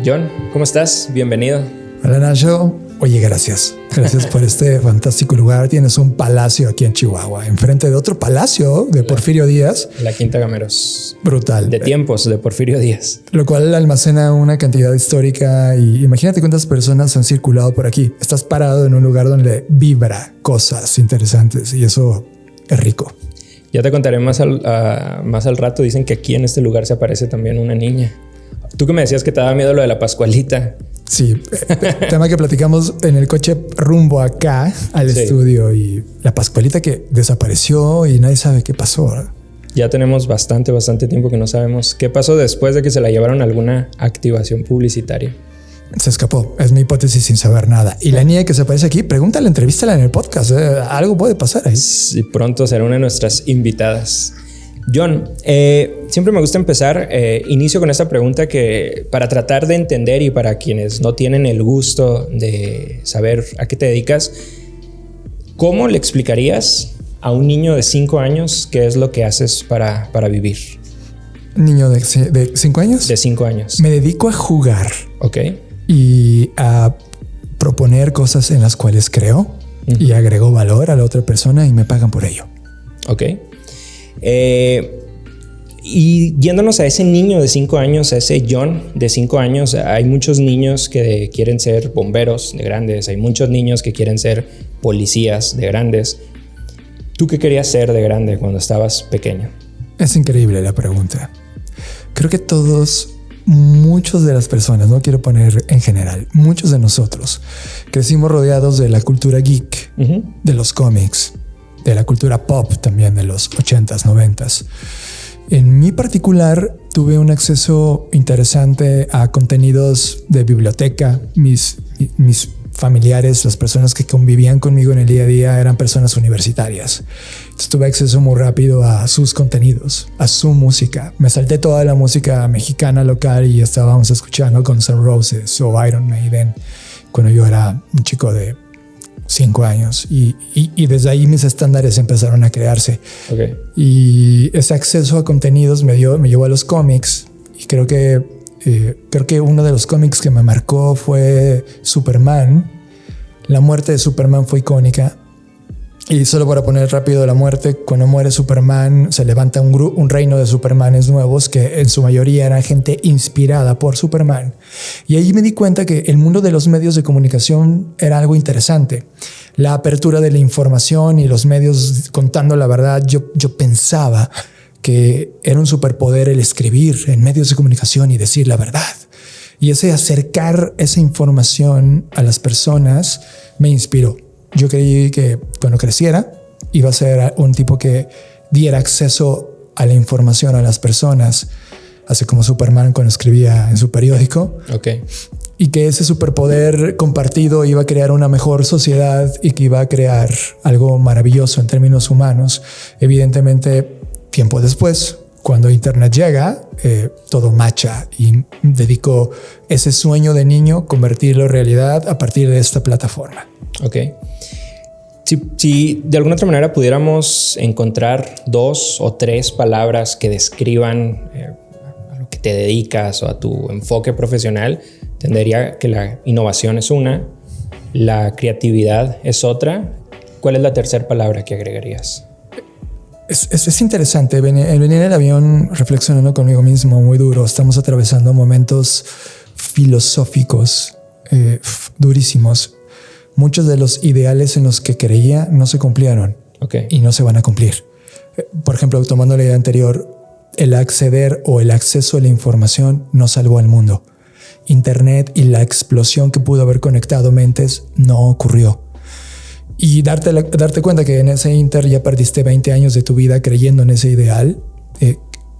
John, ¿cómo estás? Bienvenido. Hola Nacho. Oye, gracias. Gracias por este fantástico lugar. Tienes un palacio aquí en Chihuahua, enfrente de otro palacio de Porfirio Díaz. La Quinta Gameros. Brutal. De tiempos de Porfirio Díaz. Lo cual almacena una cantidad histórica y imagínate cuántas personas han circulado por aquí. Estás parado en un lugar donde vibra cosas interesantes y eso es rico. Ya te contaré más al rato. Dicen que aquí en este lugar se aparece también una niña. Tú que me decías que te daba miedo lo de la Pascualita. Sí, tema que platicamos en el coche rumbo acá al estudio y la Pascualita que desapareció y nadie sabe qué pasó, ¿verdad? Ya tenemos bastante tiempo que no sabemos qué pasó después de que se la llevaron a alguna activación publicitaria. Se escapó, es mi hipótesis sin saber nada. Y la niña que se aparece aquí, pregúntale, entrevístala en el podcast. Algo puede pasar ahí. Sí, pronto será una de nuestras invitadas. John, siempre me gusta empezar, inicio con esta pregunta que para tratar de entender y para quienes no tienen el gusto de saber a qué te dedicas, ¿cómo le explicarías a un niño de 5 años qué es lo que haces para vivir? ¿Niño de 5 años? De 5 años. Me dedico a jugar. Ok. Y a proponer cosas en las cuales creo y agrego valor a la otra persona y me pagan por ello. Ok. Y yéndonos a ese niño de 5 años, a ese John de 5 años, hay muchos niños que quieren ser bomberos de grandes, hay muchos niños que quieren ser policías de grandes. ¿Tú qué querías ser de grande cuando estabas pequeño? Es increíble la pregunta. Creo que muchos de las personas, no quiero poner en general, muchos de nosotros crecimos rodeados de la cultura geek, de los cómics, de la cultura pop también de los 80s, 90s. En mi particular tuve un acceso interesante a contenidos de biblioteca. Mis familiares, las personas que convivían conmigo en el día a día eran personas universitarias. Entonces tuve acceso muy rápido a sus contenidos, a su música. Me salté toda la música mexicana local y estábamos escuchando Guns N' Roses o Iron Maiden cuando yo era un chico de 5 años y desde ahí mis estándares empezaron a crearse. Okay. Y ese acceso a contenidos me llevó a los cómics y creo que uno de los cómics que me marcó fue Superman. La muerte de Superman fue icónica. Y solo para poner rápido la muerte, cuando muere Superman se levanta un reino de Supermanes nuevos que en su mayoría eran gente inspirada por Superman. Y ahí me di cuenta que el mundo de los medios de comunicación era algo interesante. La apertura de la información y los medios contando la verdad, yo pensaba que era un superpoder el escribir en medios de comunicación y decir la verdad. Y ese acercar esa información a las personas me inspiró. Yo creí que cuando creciera iba a ser un tipo que diera acceso a la información a las personas, así como Superman cuando escribía en su periódico. Okay. Y que ese superpoder compartido iba a crear una mejor sociedad y que iba a crear algo maravilloso en términos humanos. Evidentemente, tiempo después, cuando Internet llega, todo macha y dedico ese sueño de niño, convertirlo en realidad a partir de esta plataforma. Ok. Si de alguna otra manera pudiéramos encontrar 2 o 3 palabras que describan a lo que te dedicas o a tu enfoque profesional, entendería que la innovación es una, la creatividad es otra. ¿Cuál es la tercera palabra que agregarías? Es interesante. Venir en el avión reflexionando conmigo mismo muy duro. Estamos atravesando momentos filosóficos durísimos. Muchos de los ideales en los que creía no se cumplieron. Okay. Y no se van a cumplir. Por ejemplo, tomando la idea anterior, el acceder o el acceso a la información no salvó al mundo. Internet y la explosión que pudo haber conectado mentes no ocurrió. Y darte cuenta que en ese inter ya perdiste 20 años de tu vida creyendo en ese ideal,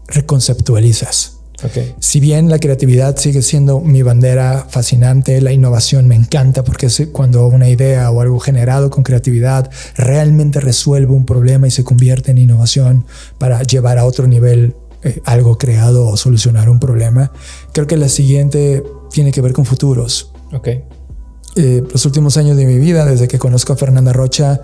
reconceptualizas. Okay. Si bien la creatividad sigue siendo mi bandera fascinante, la innovación me encanta porque es cuando una idea o algo generado con creatividad realmente resuelve un problema y se convierte en innovación para llevar a otro nivel algo creado o solucionar un problema. Creo que la siguiente tiene que ver con futuros. Okay. Los últimos años de mi vida, desde que conozco a Fernanda Rocha,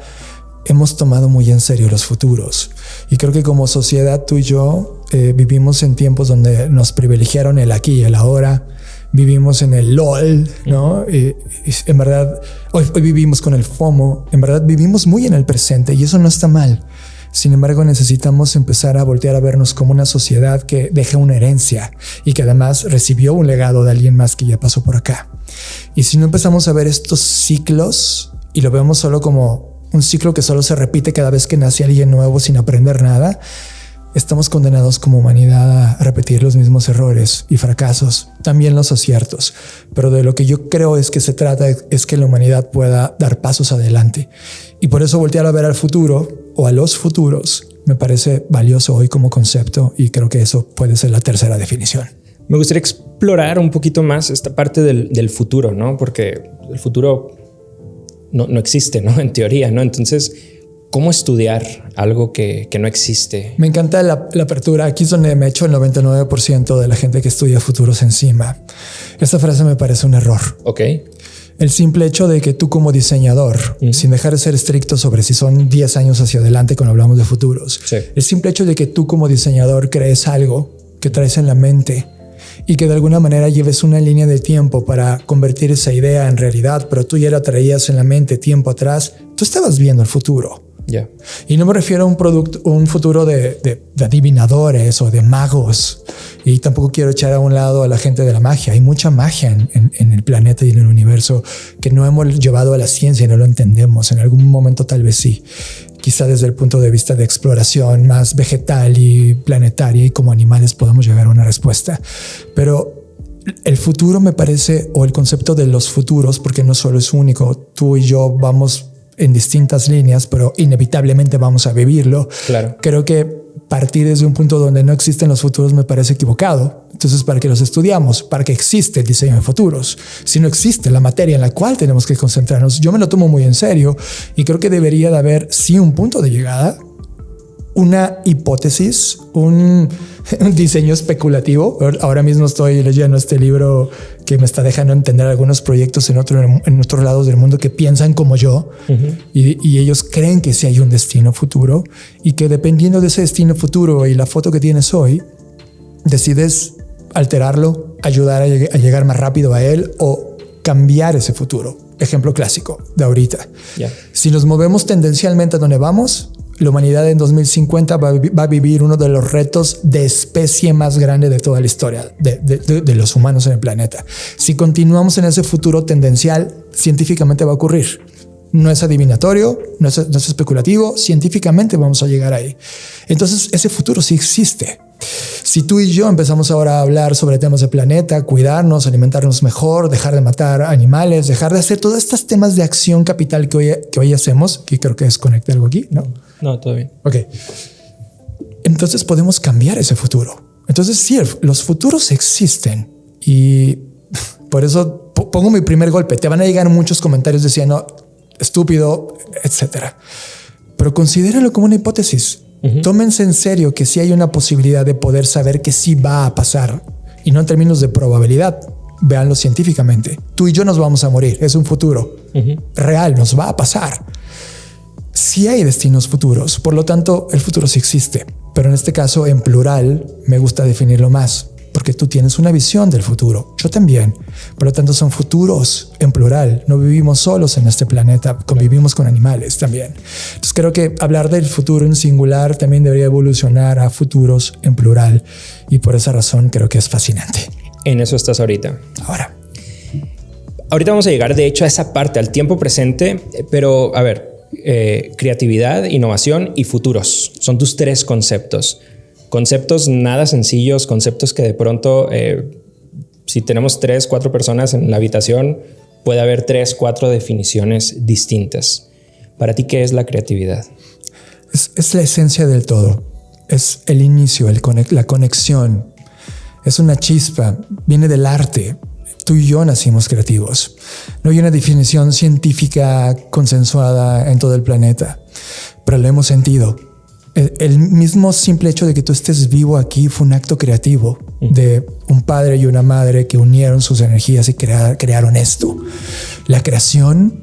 hemos tomado muy en serio los futuros. Y creo que como sociedad tú y yo vivimos en tiempos donde nos privilegiaron el aquí y el ahora vivimos en el LOL, ¿no? Y en verdad, hoy vivimos con el FOMO. En verdad, vivimos muy en el presente y eso no está mal. Sin embargo, necesitamos empezar a voltear a vernos como una sociedad que deja una herencia y que además recibió un legado de alguien más que ya pasó por acá. Y si no empezamos a ver estos ciclos y lo vemos solo como un ciclo que solo se repite cada vez que nace alguien nuevo sin aprender nada, estamos condenados como humanidad a repetir los mismos errores y fracasos, también los aciertos. Pero de lo que yo creo es que se trata es que la humanidad pueda dar pasos adelante. Y por eso voltear a ver al futuro o a los futuros me parece valioso hoy como concepto, y creo que eso puede ser la tercera definición. Me gustaría explorar un poquito más esta parte del futuro, ¿no? Porque el futuro no existe, ¿no? En teoría, ¿no? Entonces, ¿cómo estudiar algo que no existe? Me encanta la apertura. Aquí es donde me echo el 99% de la gente que estudia futuros encima. Esta frase me parece un error. Ok. El simple hecho de que tú como diseñador, sin dejar de ser estricto sobre si son 10 años hacia adelante cuando hablamos de futuros, sí, el simple hecho de que tú como diseñador crees algo que traes en la mente y que de alguna manera lleves una línea de tiempo para convertir esa idea en realidad, pero tú ya la traías en la mente tiempo atrás, tú estabas viendo el futuro. Yeah. Y no me refiero a un futuro de adivinadores o de magos. Y tampoco quiero echar a un lado a la gente de la magia. Hay mucha magia en el planeta y en el universo que no hemos llevado a la ciencia y no lo entendemos. En algún momento tal vez sí. Quizá desde el punto de vista de exploración más vegetal y planetaria y como animales podamos llegar a una respuesta. Pero el futuro me parece, o el concepto de los futuros, porque no solo es único, tú y yo vamos en distintas líneas, pero inevitablemente vamos a vivirlo. Claro. Creo que partir desde un punto donde no existen los futuros me parece equivocado. Entonces, ¿para qué los estudiamos? Para que existe el diseño de futuros. Si no existe la materia en la cual tenemos que concentrarnos, yo me lo tomo muy en serio y creo que debería de haber sí un punto de llegada, una hipótesis, un diseño especulativo. Ahora mismo estoy leyendo este libro que me está dejando entender algunos proyectos en otros lados del mundo que piensan como yo. Y ellos creen que sí hay un destino futuro y que dependiendo de ese destino futuro y la foto que tienes hoy, decides alterarlo, ayudar a llegar más rápido a él o cambiar ese futuro. Ejemplo clásico de ahorita. Yeah. Si nos movemos tendencialmente a donde vamos, la humanidad en 2050 va a vivir uno de los retos de especie más grande de toda la historia de los humanos en el planeta. Si continuamos en ese futuro tendencial, científicamente va a ocurrir. No es adivinatorio, no es especulativo, científicamente vamos a llegar ahí. Entonces, ese futuro sí existe. Si tú y yo empezamos ahora a hablar sobre temas de planeta, cuidarnos, alimentarnos mejor, dejar de matar animales, dejar de hacer todos estos temas de acción capital que hoy hacemos, que creo que desconecté algo aquí, ¿no? No, todo bien. Ok. Entonces podemos cambiar ese futuro. Entonces sí, los futuros existen y por eso pongo mi primer golpe. Te van a llegar muchos comentarios diciendo estúpido, etcétera. Pero considérenlo como una hipótesis. Tómense en serio que sí hay una posibilidad de poder saber que sí va a pasar y no en términos de probabilidad. Véanlo científicamente. Tú y yo nos vamos a morir. Es un futuro real, nos va a pasar. Sí hay destinos futuros, por lo tanto el futuro sí existe, pero en este caso en plural me gusta definirlo más porque tú tienes una visión del futuro, yo también, por lo tanto son futuros en plural, no vivimos solos en este planeta, convivimos con animales también. Entonces creo que hablar del futuro en singular también debería evolucionar a futuros en plural y por esa razón creo que es fascinante. En eso estás ahorita. Ahorita vamos a llegar de hecho a esa parte, al tiempo presente, pero a ver, creatividad, innovación y futuros. Son tus tres conceptos. Conceptos nada sencillos, conceptos que de pronto, si tenemos 3, 4 personas en la habitación, puede haber 3, 4 definiciones distintas. Para ti, ¿qué es la creatividad? Es la esencia del todo. Es el inicio, la conexión. Es una chispa, viene del arte. Tú y yo nacimos creativos. No hay una definición científica consensuada en todo el planeta, pero lo hemos sentido. El mismo simple hecho de que tú estés vivo aquí fue un acto creativo de un padre y una madre que unieron sus energías y crearon esto. La creación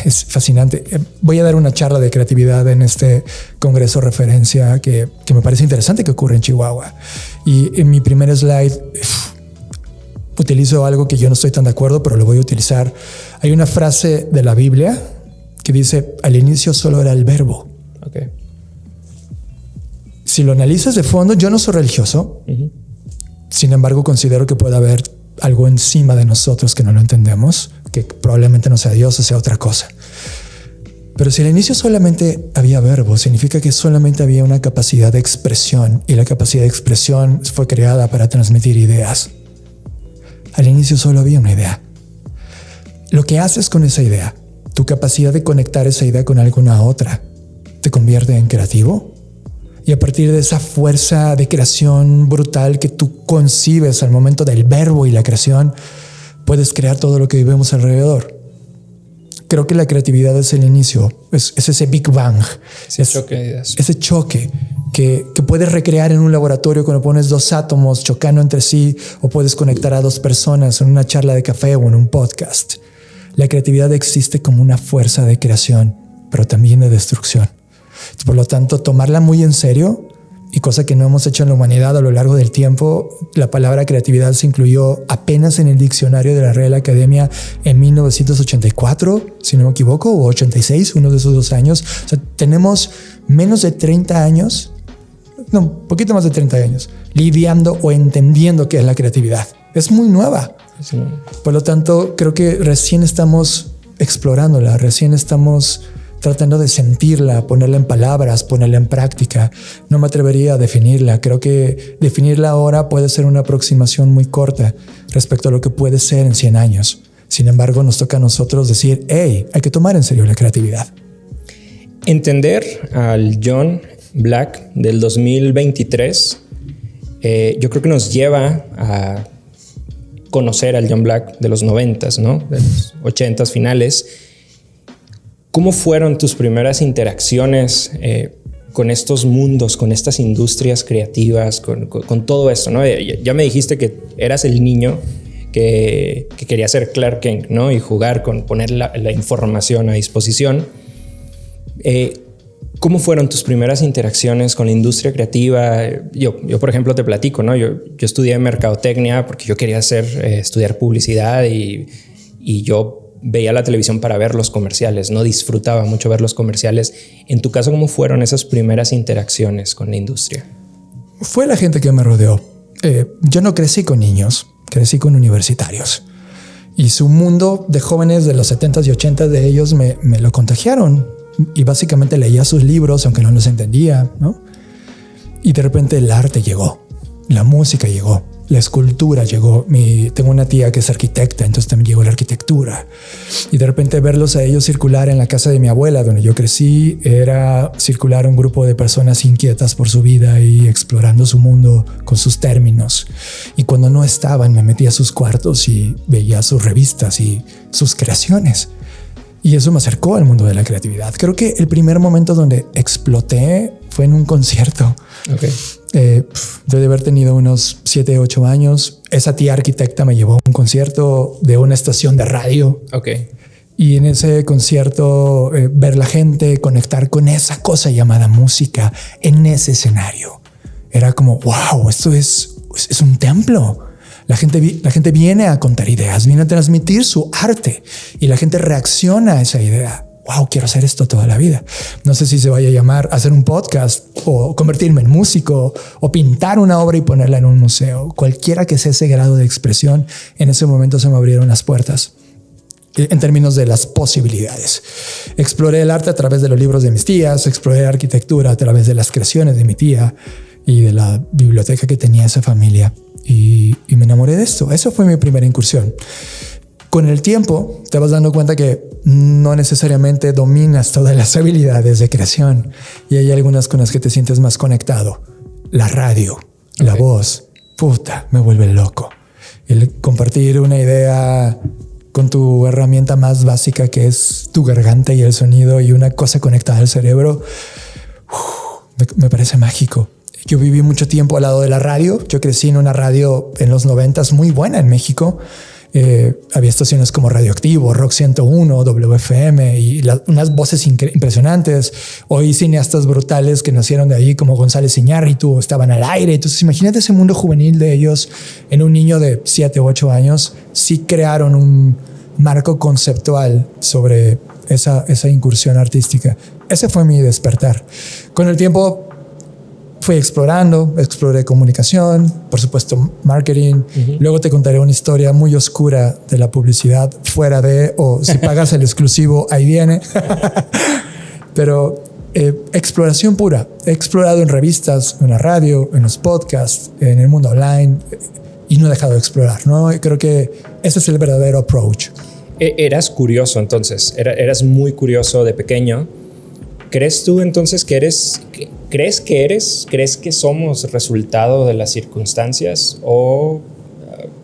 es fascinante. Voy a dar una charla de creatividad en este congreso referencia que me parece interesante que ocurre en Chihuahua. Y en mi primer slide utilizo algo que yo no estoy tan de acuerdo, pero lo voy a utilizar. Hay una frase de la Biblia que dice, al inicio solo era el verbo. Okay. Si lo analizas de fondo, yo no soy religioso. Sin embargo, considero que puede haber algo encima de nosotros que no lo entendemos, que probablemente no sea Dios o sea otra cosa. Pero si al inicio solamente había verbo, significa que solamente había una capacidad de expresión, y la capacidad de expresión fue creada para transmitir ideas. Al inicio solo había una idea. Lo que haces con esa idea, tu capacidad de conectar esa idea con alguna otra, te convierte en creativo. Y a partir de esa fuerza de creación brutal que tú concibes al momento del verbo y la creación, puedes crear todo lo que vivimos alrededor. Creo que la creatividad es el inicio, es ese Big Bang, ese choque que puedes recrear en un laboratorio cuando pones dos átomos chocando entre sí, o puedes conectar a dos personas en una charla de café o en un podcast. La creatividad existe como una fuerza de creación, pero también de destrucción. Por lo tanto, tomarla muy en serio, y cosa que no hemos hecho en la humanidad a lo largo del tiempo. La palabra creatividad se incluyó apenas en el diccionario de la Real Academia en 1984, si no me equivoco, o 86, uno de esos 2 años. O sea, tenemos menos de 30 años, no, un poquito más de 30 años, lidiando o entendiendo qué es la creatividad. Es muy nueva. Sí. Por lo tanto, creo que recién estamos explorándola, recién estamos tratando de sentirla, ponerla en palabras, ponerla en práctica. No me atrevería a definirla. Creo que definirla ahora puede ser una aproximación muy corta respecto a lo que puede ser en 100 años. Sin embargo, nos toca a nosotros decir, hey, hay que tomar en serio la creatividad. Entender al John Black del 2023, yo creo que nos lleva a conocer al John Black de los 90s, ¿no? De los 80s finales. ¿Cómo fueron tus primeras interacciones con estos mundos, con estas industrias creativas, con todo esto, ¿no? Ya me dijiste que eras el niño que quería ser Clark Kent, ¿no? Y jugar con poner la información a disposición. ¿Cómo fueron tus primeras interacciones con la industria creativa? Yo por ejemplo, te platico, ¿no? Yo estudié mercadotecnia porque yo quería estudiar publicidad y yo veía la televisión para ver los comerciales, no disfrutaba mucho ver los comerciales. En tu caso, ¿cómo fueron esas primeras interacciones con la industria? Fue la gente que me rodeó. Yo no crecí con niños, crecí con universitarios. Y su mundo de jóvenes de los 70s y 80s de ellos me lo contagiaron. Y básicamente leía sus libros, aunque no los entendía, ¿no? Y de repente el arte llegó, la música llegó, la escultura llegó. Tengo una tía que es arquitecta, entonces también llegó la arquitectura. Y de repente verlos a ellos circular en la casa de mi abuela, donde yo crecí, era circular un grupo de personas inquietas por su vida y explorando su mundo con sus términos. Y cuando no estaban, me metía a sus cuartos y veía sus revistas y sus creaciones. Y eso me acercó al mundo de la creatividad. Creo que el primer momento donde exploté fue en un concierto. Okay. De haber tenido unos 7, 8 años. Esa tía arquitecta me llevó a un concierto de una estación de radio. Okay. Y en ese concierto ver la gente conectar con esa cosa llamada música en ese escenario. Era como, wow, esto es un templo. La gente viene a contar ideas, viene a transmitir su arte y la gente reacciona a esa idea. Wow, quiero hacer esto toda la vida. No sé si se vaya a llamar hacer un podcast o convertirme en músico o pintar una obra y ponerla en un museo. Cualquiera que sea ese grado de expresión, en ese momento se me abrieron las puertas en términos de las posibilidades. Exploré el arte a través de los libros de mis tías, exploré la arquitectura a través de las creaciones de mi tía y de la biblioteca que tenía esa familia. Y me enamoré de esto. Eso fue mi primera incursión. Con el tiempo te vas dando cuenta que no necesariamente dominas todas las habilidades de creación y hay algunas con las que te sientes más conectado. La radio, la voz, puta, me vuelve loco. El compartir una idea con tu herramienta más básica, que es tu garganta y el sonido, y una cosa conectada al cerebro, me parece mágico. Yo viví mucho tiempo al lado de la radio. Yo crecí en una radio en los 90s muy buena en México. Había estaciones como Radioactivo, Rock 101, WFM y unas voces impresionantes. Hoy cineastas brutales que nacieron de ahí como González Iñárritu estaban al aire. Entonces imagínate ese mundo juvenil de ellos en un niño de 7 u 8 años. Sí crearon un marco conceptual sobre esa incursión artística. Ese fue mi despertar. Con el tiempo fui exploré comunicación, por supuesto marketing. Luego te contaré una historia muy oscura de la publicidad fuera de, o si pagas el exclusivo, ahí viene. Pero exploración pura. He explorado en revistas, en la radio, en los podcasts, en el mundo online y no he dejado de explorar, ¿no? Creo que ese es el verdadero approach. Eras curioso entonces, eras muy curioso de pequeño. ¿Crees tú entonces que crees que somos resultado de las circunstancias o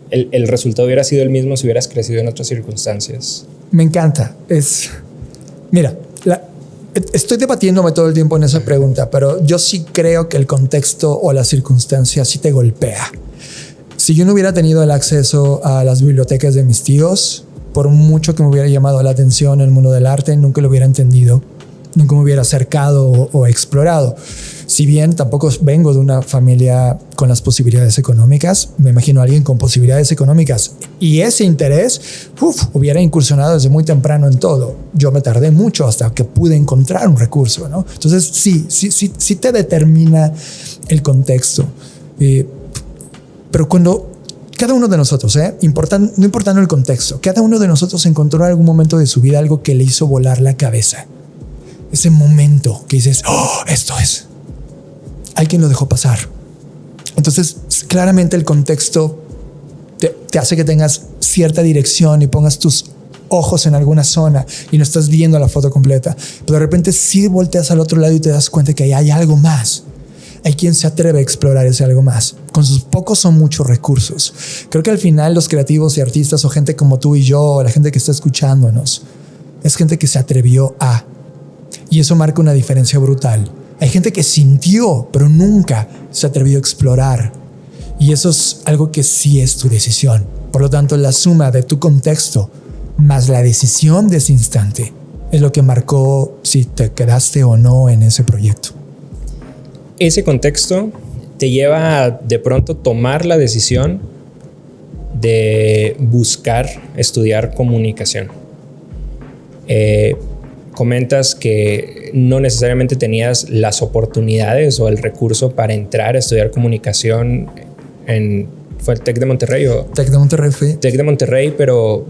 el resultado hubiera sido el mismo si hubieras crecido en otras circunstancias? Me encanta. Mira, estoy debatiéndome todo el tiempo en esa pregunta, pero yo sí creo que el contexto o las circunstancias sí te golpea. Si yo no hubiera tenido el acceso a las bibliotecas de mis tíos, por mucho que me hubiera llamado la atención el mundo del arte, nunca lo hubiera entendido. Nunca me hubiera acercado o explorado. Si bien tampoco vengo de una familia con las posibilidades económicas, me imagino a alguien con posibilidades económicas y ese interés hubiera incursionado desde muy temprano en todo. Yo me tardé mucho hasta que pude encontrar un recurso, ¿no? Entonces sí te determina el contexto. Pero cuando cada uno de nosotros, no importando el contexto, cada uno de nosotros encontró en algún momento de su vida algo que le hizo volar la cabeza. Ese momento que dices, esto es. Alguien lo dejó pasar. Entonces, claramente el contexto te hace que tengas cierta dirección y pongas tus ojos en alguna zona y no estás viendo la foto completa. Pero de repente sí volteas al otro lado y te das cuenta que hay algo más. Hay quien se atreve a explorar ese algo más. Con sus pocos o muchos recursos. Creo que al final los creativos y artistas o gente como tú y yo, o la gente que está escuchándonos, es gente que se atrevió a. Y eso marca una diferencia brutal. Hay gente que sintió, pero nunca se atrevió a explorar. Y eso es algo que sí es tu decisión. Por lo tanto, la suma de tu contexto más la decisión de ese instante es lo que marcó si te quedaste o no en ese proyecto. Ese contexto te lleva a de pronto tomar la decisión de buscar estudiar comunicación. Comentas que no necesariamente tenías las oportunidades o el recurso para entrar a estudiar comunicación ¿fue el TEC de Monterrey? TEC de Monterrey, sí. TEC de Monterrey, pero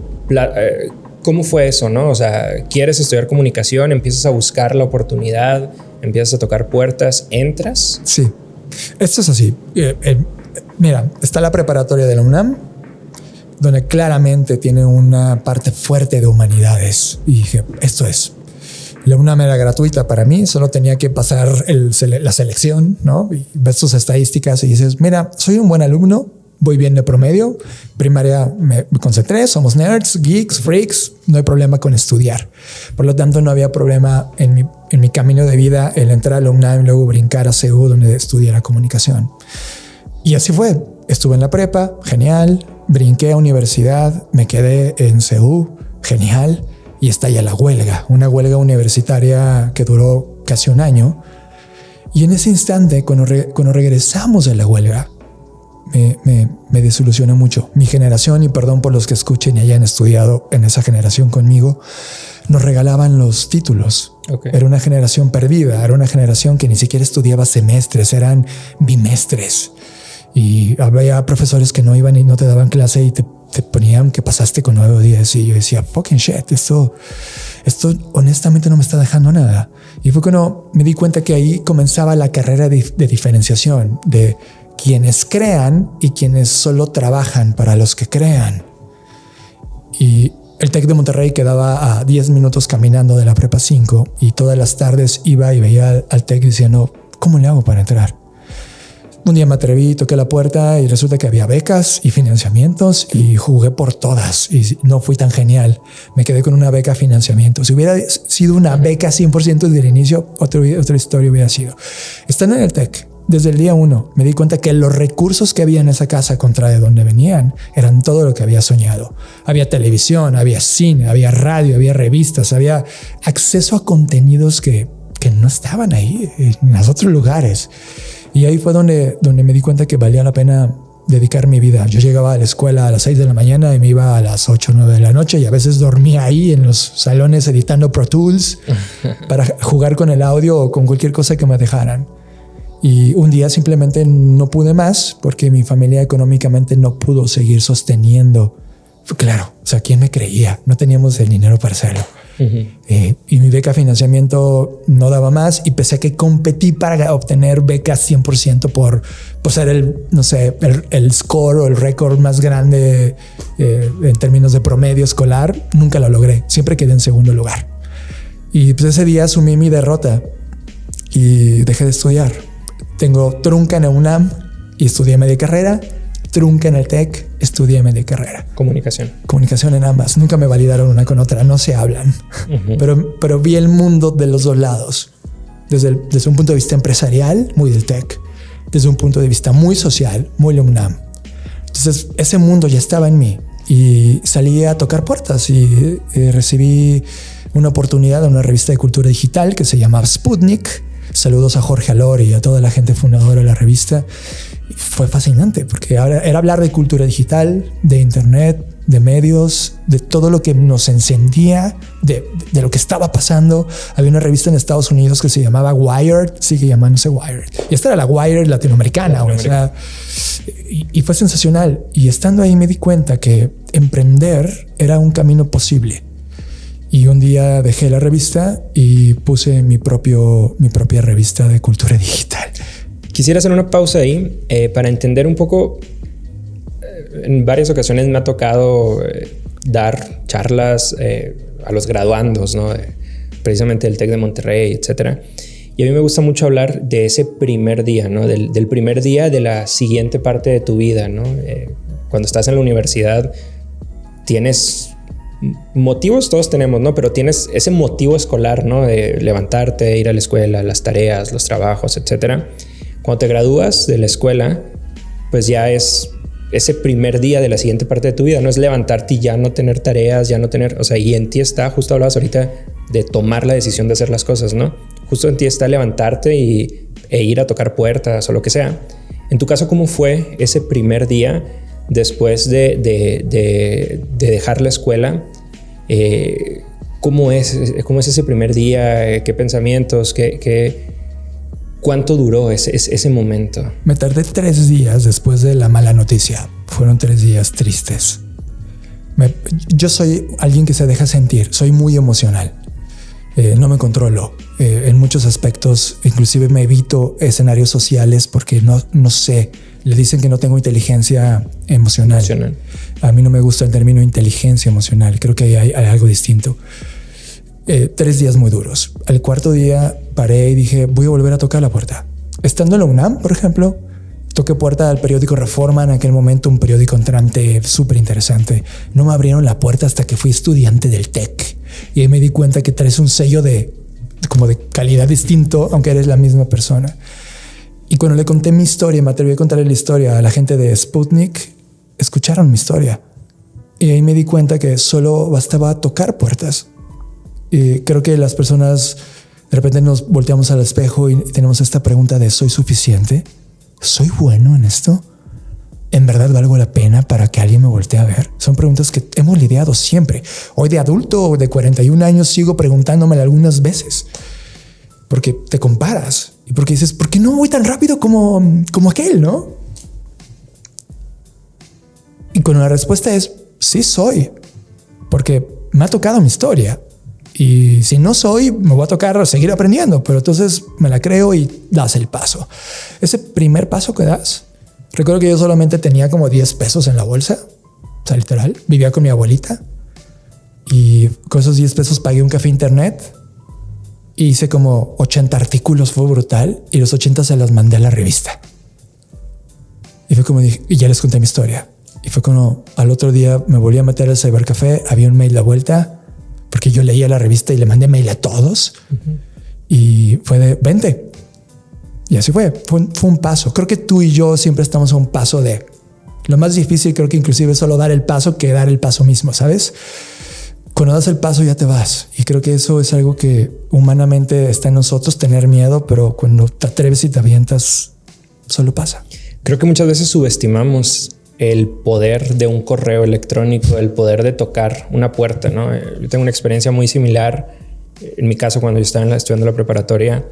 ¿cómo fue eso, no? O sea, quieres estudiar comunicación, empiezas a buscar la oportunidad, empiezas a tocar puertas, ¿entras? Sí, esto es así. Mira, está la preparatoria de la UNAM, donde claramente tiene una parte fuerte de humanidades. Y dije, esto es. La UNAM era gratuita para mí, solo tenía que pasar la selección, ¿no? Y ves tus estadísticas y dices, mira, soy un buen alumno, voy bien de promedio, primaria me concentré, somos nerds, geeks, freaks, no hay problema con estudiar. Por lo tanto, no había problema en mi camino de vida el entrar a la UNAM y luego brincar a CEU, donde estudiara comunicación. Y así fue. Estuve en la prepa, genial, brinqué a universidad, me quedé en CEU, genial. Y estalla la huelga, una huelga universitaria que duró casi un año. Y en ese instante, cuando regresamos de la huelga, me desilusionó mucho. Mi generación, y perdón por los que escuchen y hayan estudiado en esa generación conmigo, nos regalaban los títulos. Okay. Era una generación perdida, era una generación que ni siquiera estudiaba semestres, eran bimestres. Y había profesores que no iban y no te daban clase y te ponían que pasaste con 9 o 10 y yo decía, fucking shit, esto honestamente no me está dejando nada. Y fue cuando me di cuenta que ahí comenzaba la carrera de diferenciación de quienes crean y quienes solo trabajan para los que crean. Y el TEC de Monterrey quedaba a 10 minutos caminando de la prepa 5 y todas las tardes iba y veía al TEC diciendo, ¿cómo le hago para entrar? Un día me atreví, toqué la puerta y resulta que había becas y financiamientos y jugué por todas y no fui tan genial. Me quedé con una beca financiamiento. Si hubiera sido una beca 100% desde el inicio, otra historia hubiera sido. Estando en el TEC, desde el día 1 me di cuenta que los recursos que había en esa casa contra de donde venían eran todo lo que había soñado. Había televisión, había cine, había radio, había revistas, había acceso a contenidos que no estaban ahí en los otros lugares. Y ahí fue donde me di cuenta que valía la pena dedicar mi vida. Yo llegaba a la escuela a las 6 de la mañana y me iba a las 8 o 9 de la noche y a veces dormía ahí en los salones editando Pro Tools para jugar con el audio o con cualquier cosa que me dejaran. Y un día simplemente no pude más porque mi familia económicamente no pudo seguir sosteniendo. Claro, o sea, ¿quién me creía? No teníamos el dinero para hacerlo. Y mi beca de financiamiento no daba más y pese a que competí para obtener becas 100% por ser el score o el récord más grande en términos de promedio escolar, nunca lo logré. Siempre quedé en segundo lugar. Y pues ese día asumí mi derrota y dejé de estudiar. Tengo trunca en la UNAM y estudié media carrera. Trunca en el TEC, estudié media carrera. Comunicación en ambas. Nunca me validaron una con otra, no se hablan. Pero vi el mundo de los dos lados. Desde un punto de vista empresarial, muy del TEC. Desde un punto de vista muy social, muy la UNAM. Entonces, ese mundo ya estaba en mí. Y salí a tocar puertas y recibí una oportunidad en una revista de cultura digital que se llamaba Sputnik. Saludos a Jorge Alor y a toda la gente fundadora de la revista. Fue fascinante porque ahora era hablar de cultura digital, de internet, de medios, de todo lo que nos encendía, de lo que estaba pasando. Había una revista en Estados Unidos que se llamaba Wired, sigue llamándose Wired. Y esta era la Wired latinoamericana. O sea, y fue sensacional. Y estando ahí me di cuenta que emprender era un camino posible. Y un día dejé la revista y puse mi propia revista de cultura digital. Quisiera hacer una pausa ahí para entender un poco. En varias ocasiones me ha tocado dar charlas a los graduandos, ¿no? Precisamente del TEC de Monterrey, etcétera. Y a mí me gusta mucho hablar de ese primer día, ¿no? Del primer día de la siguiente parte de tu vida, ¿no? Cuando estás en la universidad tienes motivos, todos tenemos, ¿no? Pero tienes ese motivo escolar, ¿no? De levantarte, ir a la escuela, las tareas, los trabajos, etcétera. Cuando te gradúas de la escuela, pues ya es ese primer día de la siguiente parte de tu vida. No es levantarte y ya no tener tareas, ya no tener... O sea, y en ti está, justo hablabas ahorita de tomar la decisión de hacer las cosas, ¿no? Justo en ti está levantarte e ir a tocar puertas o lo que sea. En tu caso, ¿cómo fue ese primer día después de dejar la escuela? ¿Cómo es ese primer día? ¿Qué pensamientos? ¿Cuánto duró ese momento? Me tardé 3 días después de la mala noticia. Fueron 3 días tristes. Yo soy alguien que se deja sentir. Soy muy emocional. No me controlo. En muchos aspectos, inclusive me evito escenarios sociales porque no sé. Le dicen que no tengo inteligencia emocional. A mí no me gusta el término inteligencia emocional. Creo que hay algo distinto. 3 días muy duros. Al 4º día paré y dije, voy a volver a tocar la puerta. Estando en la UNAM, por ejemplo, toqué puerta al periódico Reforma, en aquel momento un periódico entrante súper interesante. No me abrieron la puerta hasta que fui estudiante del TEC. Y ahí me di cuenta que traes un sello de calidad distinto, aunque eres la misma persona. Y cuando le conté mi historia, me atreví a contarle la historia a la gente de Sputnik, escucharon mi historia. Y ahí me di cuenta que solo bastaba tocar puertas. Y creo que las personas de repente nos volteamos al espejo y tenemos esta pregunta de ¿soy suficiente? ¿Soy bueno en esto? ¿En verdad valgo la pena para que alguien me voltee a ver? Son preguntas que hemos lidiado siempre. Hoy de adulto, de 41 años, sigo preguntándomela algunas veces. Porque te comparas y porque dices, ¿por qué no voy tan rápido como aquel, no? Y cuando la respuesta es, sí soy, porque me ha tocado mi historia. Y si no soy, me voy a tocar seguir aprendiendo, pero entonces me la creo y das el paso. Ese primer paso que das, recuerdo que yo solamente tenía como 10 pesos en la bolsa, o sea, literal, vivía con mi abuelita y con esos 10 pesos pagué un café internet y hice como 80 artículos, fue brutal, y los 80 se los mandé a la revista. Y fue como dije, y ya les conté mi historia. Y fue como al otro día me volví a meter al cybercafé, había un mail de vuelta, porque yo leía la revista y le mandé mail a todos. Y fue de, vente. Y así fue un paso. Creo que tú y yo siempre estamos a un paso de... Lo más difícil creo que inclusive es solo dar el paso que dar el paso mismo, ¿sabes? Cuando das el paso ya te vas. Y creo que eso es algo que humanamente está en nosotros, tener miedo, pero cuando te atreves y te avientas, solo pasa. Creo que muchas veces subestimamos el poder de un correo electrónico, el poder de tocar una puerta, ¿no? Yo tengo una experiencia muy similar. En mi caso, cuando yo estaba estudiando la preparatoria,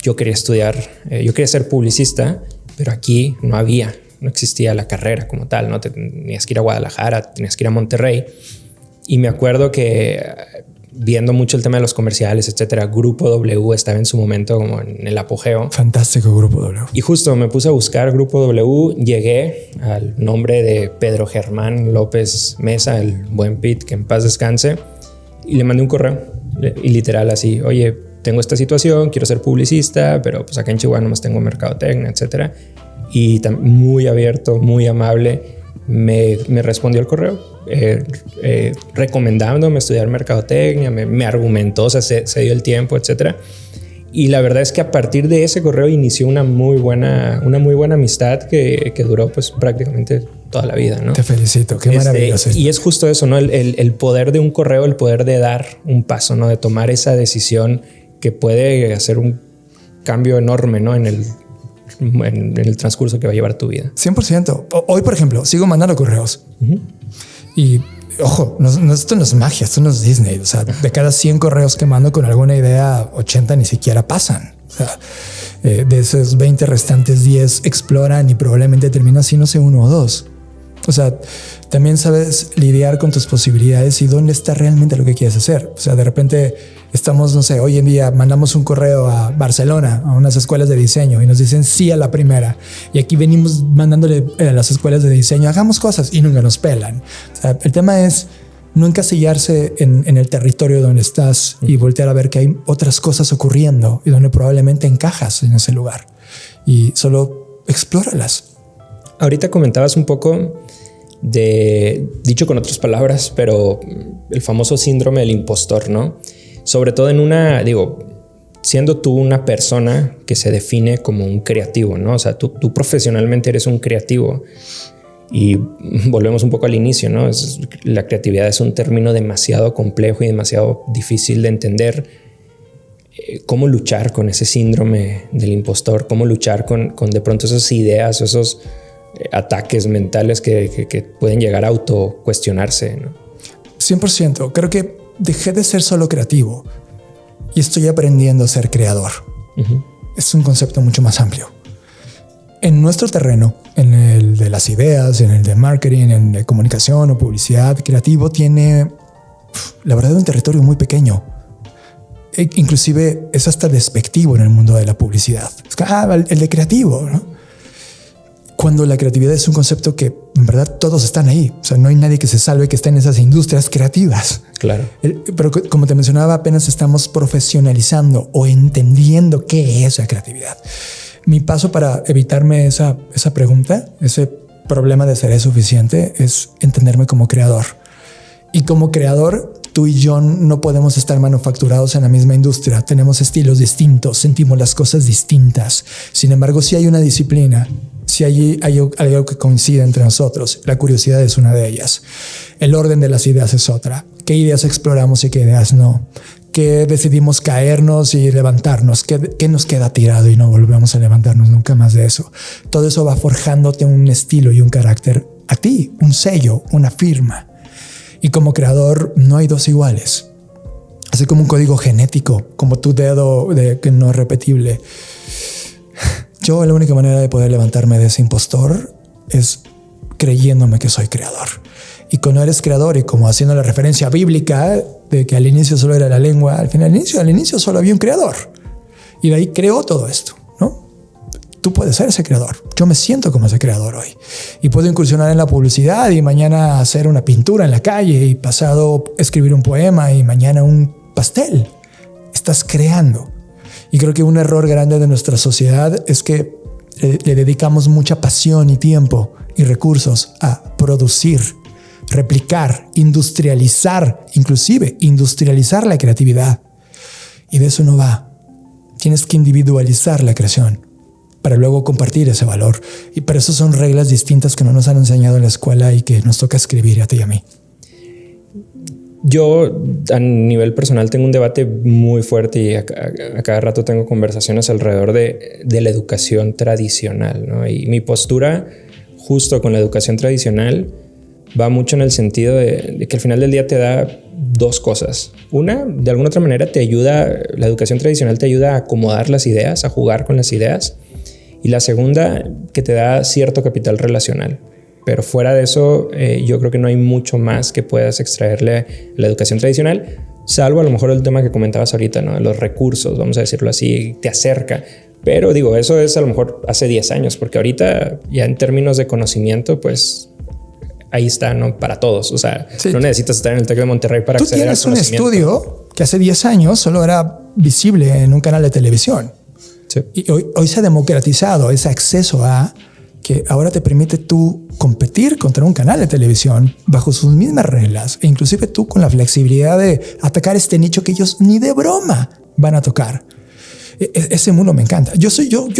yo quería estudiar, yo quería ser publicista, pero aquí no existía la carrera como tal, ¿no? Tenías que ir a Guadalajara, tenías que ir a Monterrey. Y me acuerdo que viendo mucho el tema de los comerciales, etcétera, Grupo W estaba en su momento como en el apogeo. Fantástico Grupo W. Y justo me puse a buscar Grupo W, llegué al nombre de Pedro Germán López Mesa, el buen Pete, que en paz descanse, y le mandé un correo y literal así: oye, tengo esta situación, quiero ser publicista, pero pues acá en Chihuahua nomás tengo mercadotecnia, etcétera. Y muy abierto, muy amable, me respondió el correo recomendándome estudiar mercadotecnia, me argumentó, o sea, se dio el tiempo, etcétera. Y la verdad es que a partir de ese correo inició una muy buena amistad que duró pues prácticamente toda la vida, ¿no? Te felicito, qué maravilloso. Y es justo eso, ¿no? El poder de un correo, el poder de dar un paso, ¿no? De tomar esa decisión que puede hacer un cambio enorme, ¿no? En el transcurso que va a llevar tu vida. 100%. Hoy, por ejemplo, sigo mandando correos. Y ojo, esto no es magia, esto no es Disney. O sea, de cada 100 correos que mando con alguna idea, 80 ni siquiera pasan. O sea, de esos 20 restantes, 10 exploran y probablemente terminan haciéndose 1 o 2. O sea, también sabes lidiar con tus posibilidades y dónde está realmente lo que quieres hacer. O sea, de repente estamos, no sé, hoy en día mandamos un correo a Barcelona, a unas escuelas de diseño, y nos dicen sí a la primera. Y aquí venimos mandándole a las escuelas de diseño, hagamos cosas, y nunca nos pelan. O sea, el tema es no encasillarse en el territorio donde estás y voltear a ver que hay otras cosas ocurriendo y donde probablemente encajas en ese lugar. Y solo explóralas. Ahorita comentabas un poco dicho con otras palabras, pero el famoso síndrome del impostor, ¿no? Sobre todo siendo tú una persona que se define como un creativo, ¿no? O sea, tú profesionalmente eres un creativo. Y volvemos un poco al inicio, ¿no? La creatividad es un término demasiado complejo y demasiado difícil de entender. ¿Cómo luchar con ese síndrome del impostor? ¿Cómo luchar con de pronto esas ideas o esos ataques mentales que pueden llegar a autocuestionarse, ¿no? 100%. Creo que dejé de ser solo creativo y estoy aprendiendo a ser creador. Es un concepto mucho más amplio. En nuestro terreno, en el de las ideas, en el de marketing, en el de comunicación o publicidad, creativo tiene, la verdad, un territorio muy pequeño. Inclusive es hasta despectivo en el mundo de la publicidad. Es que, el de creativo, ¿no? Cuando la creatividad es un concepto que en verdad todos están ahí. O sea, no hay nadie que se salve que esté en esas industrias creativas. Claro. Pero como te mencionaba, apenas estamos profesionalizando o entendiendo qué es la creatividad. Mi paso para evitarme esa pregunta, ese problema de seré suficiente, es entenderme como creador. Y como creador, tú y yo no podemos estar manufacturados en la misma industria. Tenemos estilos distintos, sentimos las cosas distintas. Sin embargo, sí hay una disciplina. Si hay algo que coincide entre nosotros, la curiosidad es una de ellas. El orden de las ideas es otra. ¿Qué ideas exploramos y qué ideas no? ¿Qué decidimos caernos y levantarnos? ¿Qué nos queda tirado y no volvemos a levantarnos nunca más de eso? Todo eso va forjándote un estilo y un carácter a ti, un sello, una firma. Y como creador no hay dos iguales. Así como un código genético, como tu dedo que no es repetible. Yo la única manera de poder levantarme de ese impostor es creyéndome que soy creador. Y cuando eres creador y como haciendo la referencia bíblica de que al inicio solo era la lengua, al inicio solo había un creador. Y de ahí creó todo esto, ¿no? Tú puedes ser ese creador. Yo me siento como ese creador hoy. Y puedo incursionar en la publicidad y mañana hacer una pintura en la calle y pasado escribir un poema y mañana un pastel. Estás creando. Y creo que un error grande de nuestra sociedad es que le dedicamos mucha pasión y tiempo y recursos a producir, replicar, industrializar, inclusive industrializar la creatividad. Y de eso no va. Tienes que individualizar la creación. para luego compartir ese valor. Pero eso son reglas distintas que no nos han enseñado en la escuela y que nos toca escribir a ti y a mí. Yo a nivel personal tengo un debate muy fuerte y a cada rato tengo conversaciones alrededor de la educación tradicional, ¿no? Y mi postura justo con la educación tradicional va mucho en el sentido de que al final del día te da dos cosas. Una, de alguna otra manera la educación tradicional te ayuda a acomodar las ideas, a jugar con las ideas. Y la segunda, que te da cierto capital relacional. Pero fuera de eso, yo creo que no hay mucho más que puedas extraerle a la educación tradicional, salvo a lo mejor el tema que comentabas ahorita, ¿no? Los recursos, vamos a decirlo así, te acerca. Pero digo, eso es a lo mejor hace 10 años, porque ahorita ya en términos de conocimiento, pues ahí está, ¿no? Para todos. O sea, sí, no necesitas estar en el TEC de Monterrey para acceder al conocimiento. Tú tienes un estudio que hace 10 años solo era visible en un canal de televisión. Sí. Y hoy se ha democratizado ese acceso a que ahora te permite tú competir contra un canal de televisión bajo sus mismas reglas, e inclusive tú con la flexibilidad de atacar este nicho que ellos ni de broma van a tocar. Ese mundo me encanta. Yo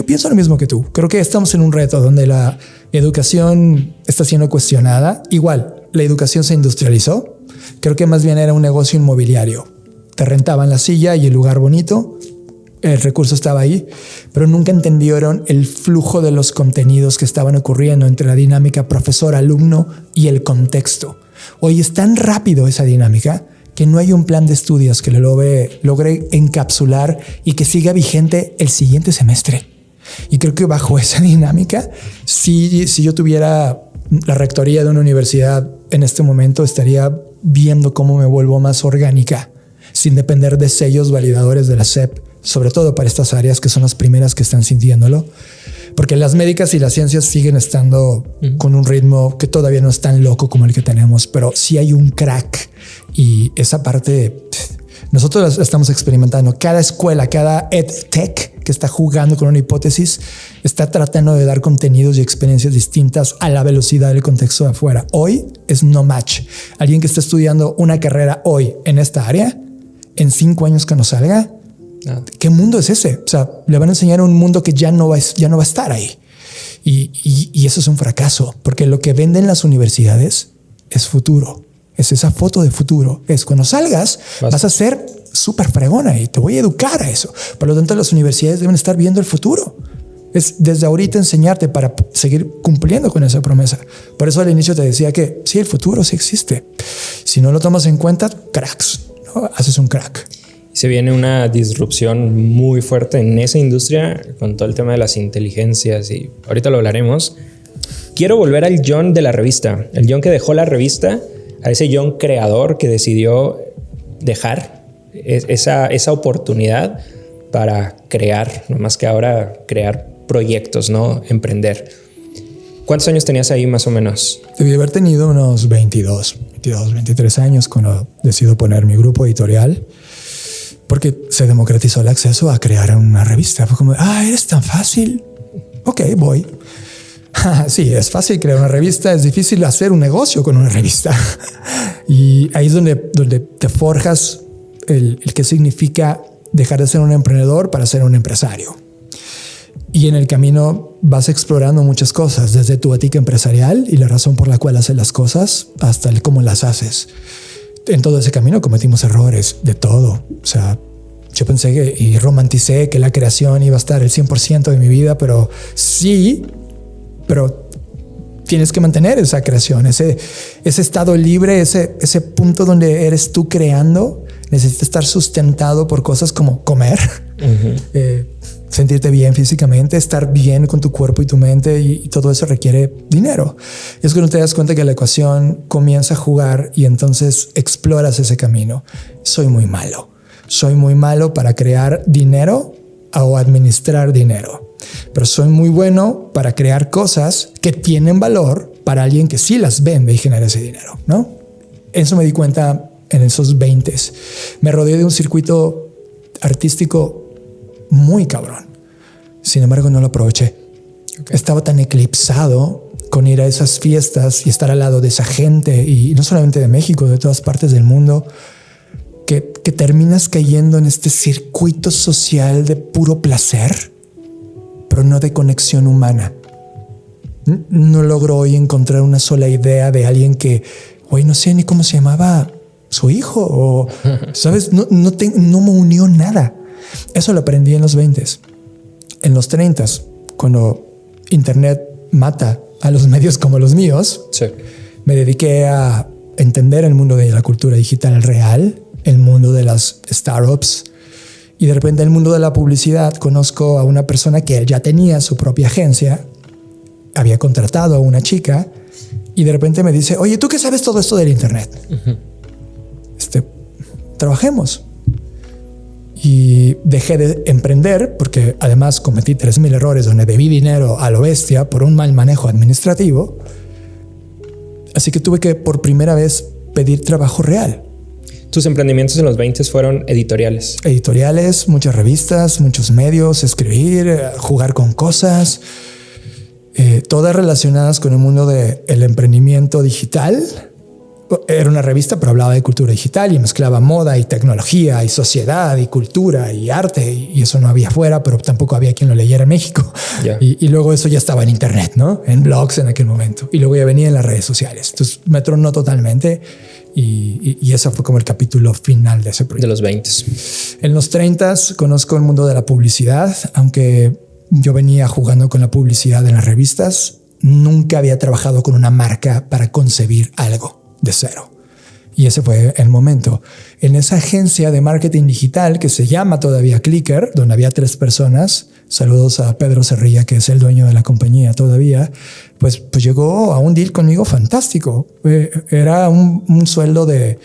pienso lo mismo que tú. Creo que estamos en un reto donde la educación está siendo cuestionada. Igual, la educación se industrializó. Creo que más bien era un negocio inmobiliario. Te rentaban la silla y el lugar bonito. El recurso estaba ahí, pero nunca entendieron el flujo de los contenidos que estaban ocurriendo entre la dinámica profesor-alumno y el contexto. Hoy es tan rápido esa dinámica que no hay un plan de estudios que lo logre encapsular y que siga vigente el siguiente semestre. Y creo que bajo esa dinámica, si yo tuviera la rectoría de una universidad en este momento, estaría viendo cómo me vuelvo más orgánica, sin depender de sellos validadores de la SEP, sobre todo para estas áreas que son las primeras que están sintiéndolo, porque las médicas y las ciencias siguen estando con un ritmo que todavía no es tan loco como el que tenemos, pero sí hay un crack y esa parte nosotros la estamos experimentando. Cada escuela, cada EdTech que está jugando con una hipótesis está tratando de dar contenidos y experiencias distintas a la velocidad del contexto de afuera. Hoy es no match. Alguien que está estudiando una carrera hoy en esta área, en 5 años que nos salga, ¿qué mundo es ese? O sea, le van a enseñar un mundo que ya no va a estar ahí. Y eso es un fracaso, porque lo que venden las universidades es futuro. Es esa foto de futuro. Es cuando salgas, vas a ser súper fregona y te voy a educar a eso. Por lo tanto, las universidades deben estar viendo el futuro. Es desde ahorita enseñarte para seguir cumpliendo con esa promesa. Por eso al inicio te decía que sí, el futuro sí existe. Si no lo tomas en cuenta, cracks, ¿no? Haces un crack. Se viene una disrupción muy fuerte en esa industria con todo el tema de las inteligencias y ahorita lo hablaremos. Quiero volver al John de la revista, el John que dejó la revista, a ese John creador que decidió dejar esa oportunidad para crear, no más que ahora crear proyectos, ¿no? Emprender. ¿Cuántos años tenías ahí más o menos? Debí haber tenido unos 22, 23 años cuando decido poner mi grupo editorial. Porque se democratizó el acceso a crear una revista. Fue como, ¿eres tan fácil? Ok, voy. Sí, es fácil crear una revista. Es difícil hacer un negocio con una revista. Y ahí es donde te forjas el qué significa dejar de ser un emprendedor para ser un empresario. Y en el camino vas explorando muchas cosas, desde tu ética empresarial y la razón por la cual haces las cosas hasta el cómo las haces. En todo ese camino cometimos errores de todo. O sea, yo pensé y romanticé que la creación iba a estar el 100% de mi vida, pero sí, pero tienes que mantener esa creación, ese estado libre, ese punto donde eres tú creando. Necesitas estar sustentado por cosas como comer, sentirte bien físicamente, estar bien con tu cuerpo y tu mente, y todo eso requiere dinero. Y es cuando te das cuenta que la ecuación comienza a jugar y entonces exploras ese camino. Soy muy malo para crear dinero o administrar dinero, pero soy muy bueno para crear cosas que tienen valor para alguien que sí las vende y genera ese dinero, ¿no? Eso me di cuenta en esos 20s. Me rodeé de un circuito artístico muy cabrón. Sin embargo, no lo aproveché. Estaba tan eclipsado con ir a esas fiestas y estar al lado de esa gente, y no solamente de México, de todas partes del mundo, que terminas cayendo en este circuito social de puro placer, pero pero no de conexión humana. No logro hoy encontrar una sola idea de alguien que hoy no sé ni cómo se llamaba su hijo o, ¿sabes? No me unió nada. Eso lo aprendí en los 20s. En los 30s, cuando Internet mata a los medios como los míos, sí, me dediqué a entender el mundo de la cultura digital real, el mundo de las startups y de repente el mundo de la publicidad. Conozco a una persona que ya tenía su propia agencia, había contratado a una chica y de repente me dice, oye, ¿tú qué sabes todo esto del Internet? Trabajemos. Y dejé de emprender porque además cometí 3,000 errores donde debí dinero a lo bestia por un mal manejo administrativo. Así que tuve que por primera vez pedir trabajo real. Tus emprendimientos en los 20 fueron editoriales. Editoriales, muchas revistas, muchos medios, escribir, jugar con cosas, todas relacionadas con el mundo del emprendimiento digital. Era una revista, pero hablaba de cultura digital y mezclaba moda y tecnología y sociedad y cultura y arte. Y eso no había afuera, pero tampoco había quien lo leyera en México. Yeah. Y luego eso ya estaba en internet, ¿no? En blogs en aquel momento. Y luego ya venía en las redes sociales. Entonces me tronó totalmente. Y ese fue como el capítulo final de ese proyecto. De los 20. En los 30s conozco el mundo de la publicidad, aunque yo venía jugando con la publicidad en las revistas. Nunca había trabajado con una marca para concebir algo de cero. Y ese fue el momento. En esa agencia de marketing digital que se llama todavía Clicker, donde había 3 personas, saludos a Pedro Cerrilla, que es el dueño de la compañía todavía, pues llegó a un deal conmigo fantástico. Era un sueldo de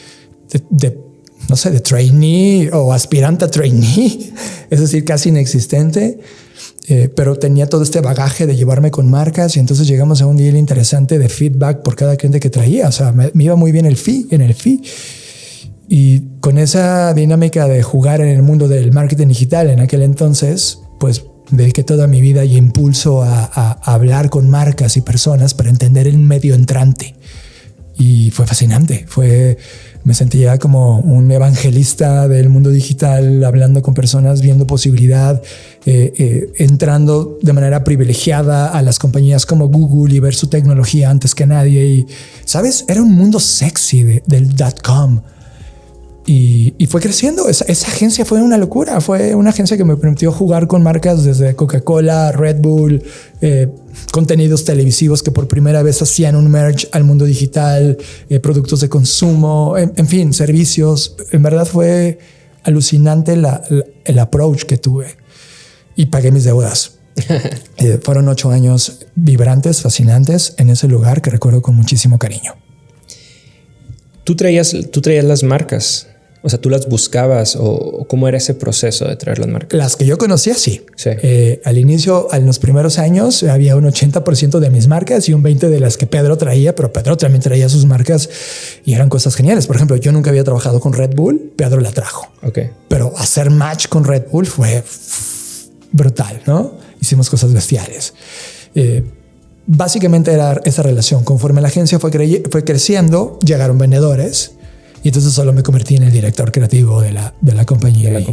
no sé, de trainee o aspirante a trainee, es decir, casi inexistente. Pero tenía todo este bagaje de llevarme con marcas y entonces llegamos a un deal interesante de feedback por cada cliente que traía. O sea, me iba muy bien en el fee. Y con esa dinámica de jugar en el mundo del marketing digital en aquel entonces, pues dediqué toda mi vida y impulso a hablar con marcas y personas para entender el medio entrante. Y fue fascinante. Me sentía como un evangelista del mundo digital, hablando con personas, viendo posibilidad, entrando de manera privilegiada a las compañías como Google y ver su tecnología antes que nadie. Y, ¿sabes? Era un mundo sexy del .com. Y fue creciendo. Esa agencia fue una locura. Fue una agencia que me permitió jugar con marcas desde Coca-Cola, Red Bull, contenidos televisivos que por primera vez hacían un merge al mundo digital, productos de consumo, en fin, servicios. En verdad fue alucinante el approach que tuve y pagué mis deudas. Fueron 8 años vibrantes, fascinantes en ese lugar que recuerdo con muchísimo cariño. ¿Tú traías las marcas? O sea, ¿tú las buscabas o cómo era ese proceso de traer las marcas? Las que yo conocía, sí. Al inicio, en los primeros años, había un 80% de mis marcas y un 20% de las que Pedro traía, pero Pedro también traía sus marcas y eran cosas geniales. Por ejemplo, yo nunca había trabajado con Red Bull, Pedro la trajo. Okay. Pero hacer match con Red Bull fue brutal, ¿no? Hicimos cosas bestiales. Básicamente era esa relación. Conforme la agencia fue creciendo, llegaron vendedores y entonces solo me convertí en el director creativo de la compañía.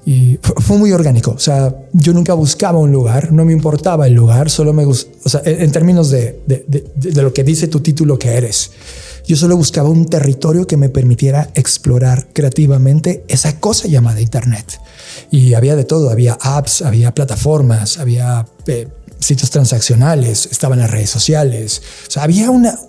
Y fue muy orgánico. O sea, yo nunca buscaba un lugar, no me importaba el lugar, solo me gustaba. O sea, en términos de lo que dice tu título que eres, yo solo buscaba un territorio que me permitiera explorar creativamente esa cosa llamada Internet. Y había de todo. Había apps, había plataformas, había sitios transaccionales, estaban las redes sociales. O sea, había una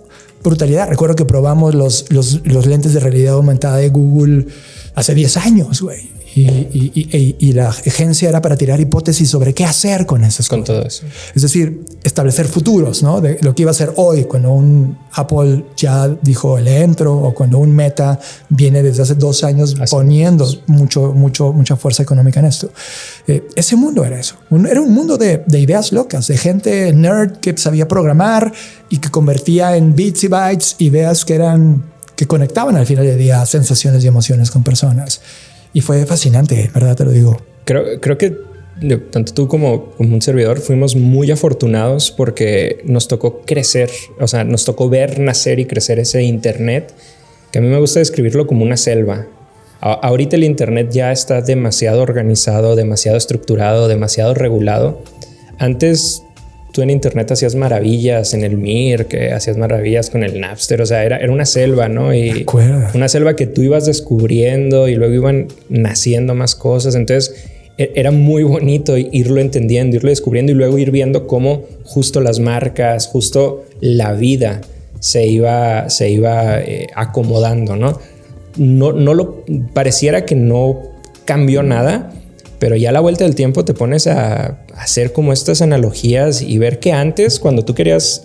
brutalidad. Recuerdo que probamos los lentes de realidad aumentada de Google hace 10 años, güey. Y la agencia era para tirar hipótesis sobre qué hacer con esas cosas. Todo eso. Es decir, establecer futuros, ¿no? De lo que iba a ser hoy, cuando un Apple ya dijo le entro, o cuando un Meta viene desde hace 2 años poniendo mucha fuerza económica en esto. Ese mundo era eso. Era un mundo de ideas locas, de gente nerd que sabía programar y que convertía en bits y bytes ideas que conectaban al final del día sensaciones y emociones con personas. Y fue fascinante, ¿verdad? Te lo digo. Creo que tanto tú como un servidor fuimos muy afortunados porque nos tocó crecer, o sea, nos tocó ver nacer y crecer ese Internet, que a mí me gusta describirlo como una selva. Ahorita el Internet ya está demasiado organizado, demasiado estructurado, demasiado regulado. antes tú en internet hacías maravillas, en el Mir, que hacías maravillas con el Napster. O sea, era una selva, ¿no? Y una selva que tú ibas descubriendo y luego iban naciendo más cosas. Entonces era muy bonito irlo entendiendo, irlo descubriendo y luego ir viendo cómo justo las marcas, justo la vida se iba acomodando, ¿no? Pareciera que no cambió nada, pero ya a la vuelta del tiempo te pones a hacer como estas analogías y ver que antes, cuando tú querías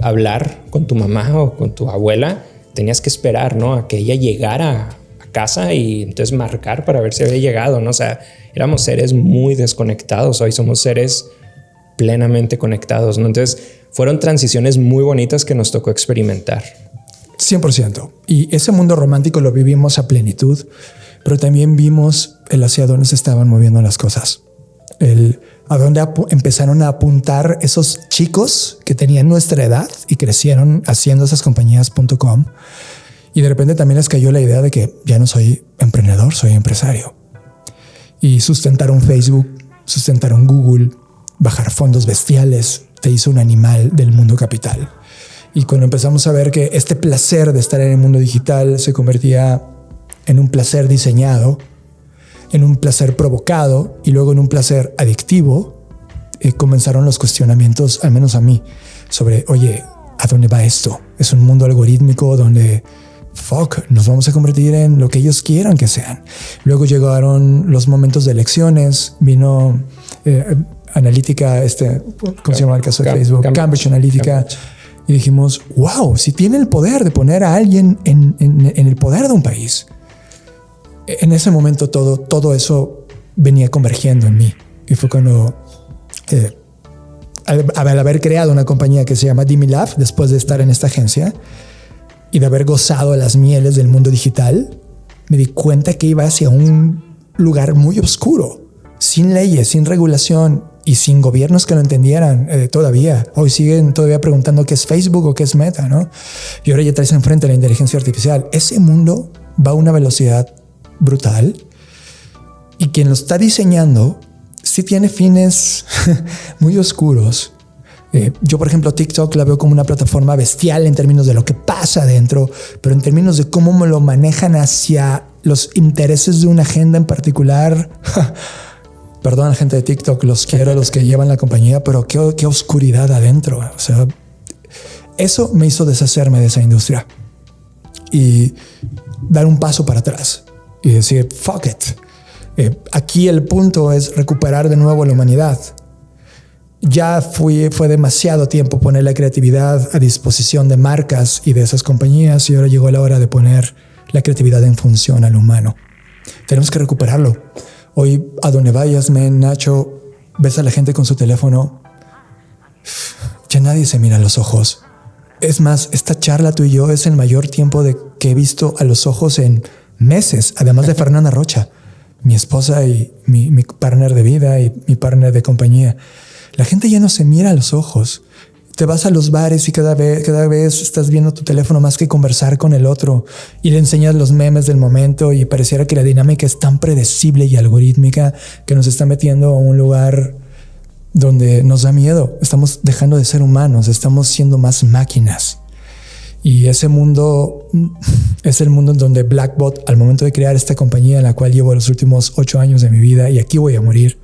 hablar con tu mamá o con tu abuela, tenías que esperar, ¿no? A que ella llegara a casa y entonces marcar para ver si había llegado, ¿no? O sea, éramos seres muy desconectados. Hoy somos seres plenamente conectados, ¿no? Entonces fueron transiciones muy bonitas que nos tocó experimentar. 100%. Y ese mundo romántico lo vivimos a plenitud, pero también vimos el hacia dónde se estaban moviendo las cosas. A dónde empezaron a apuntar esos chicos que tenían nuestra edad y crecieron haciendo esas compañías.com. Y de repente también les cayó la idea de que ya no soy emprendedor, soy empresario. Y sustentaron Facebook, sustentaron Google, bajar fondos bestiales, te hizo un animal del mundo capital. Y cuando empezamos a ver que este placer de estar en el mundo digital se convertía en un placer diseñado, en un placer provocado y luego en un placer adictivo, comenzaron los cuestionamientos, al menos a mí, sobre, oye, ¿a dónde va esto? Es un mundo algorítmico donde nos vamos a convertir en lo que ellos quieran que sean. Luego llegaron los momentos de elecciones, vino Analítica, ¿cómo se llama el caso de Facebook? Cambridge Analytica. Y dijimos, wow, si tiene el poder de poner a alguien en el poder de un país. En ese momento todo eso venía convergiendo en mí. Y fue cuando, al haber creado una compañía que se llama DimiLab, después de estar en esta agencia y de haber gozado las mieles del mundo digital, me di cuenta que iba hacia un lugar muy oscuro, sin leyes, sin regulación y sin gobiernos que lo entendieran todavía. Hoy siguen todavía preguntando qué es Facebook o qué es Meta, ¿no? Y ahora ya traes enfrente la inteligencia artificial. Ese mundo va a una velocidad brutal y quien lo está diseñando sí tiene fines muy oscuros. Yo, por ejemplo, TikTok la veo como una plataforma bestial en términos de lo que pasa adentro, pero en términos de cómo me lo manejan hacia los intereses de una agenda en particular. Perdón, gente de TikTok, los quiero, los que llevan la compañía, pero qué oscuridad adentro. O sea, eso me hizo deshacerme de esa industria y dar un paso para atrás y decir, fuck it. Aquí el punto es recuperar de nuevo la humanidad. Ya fue demasiado tiempo poner la creatividad a disposición de marcas y de esas compañías y ahora llegó la hora de poner la creatividad en función al humano. Tenemos que recuperarlo. Hoy, a donde vayas, Nacho, ves a la gente con su teléfono. Ya nadie se mira a los ojos. Es más, esta charla tú y yo es el mayor tiempo que he visto a los ojos en meses, además de Fernanda Rocha, mi esposa y mi partner de vida y mi partner de compañía. La gente ya no se mira a los ojos. Te vas a los bares y cada vez estás viendo tu teléfono más que conversar con el otro y le enseñas los memes del momento y pareciera que la dinámica es tan predecible y algorítmica que nos está metiendo a un lugar donde nos da miedo. Estamos dejando de ser humanos, estamos siendo más máquinas. Y ese mundo es el mundo en donde Blackbot, al momento de crear esta compañía en la cual llevo los últimos 8 años de mi vida y aquí voy a morir,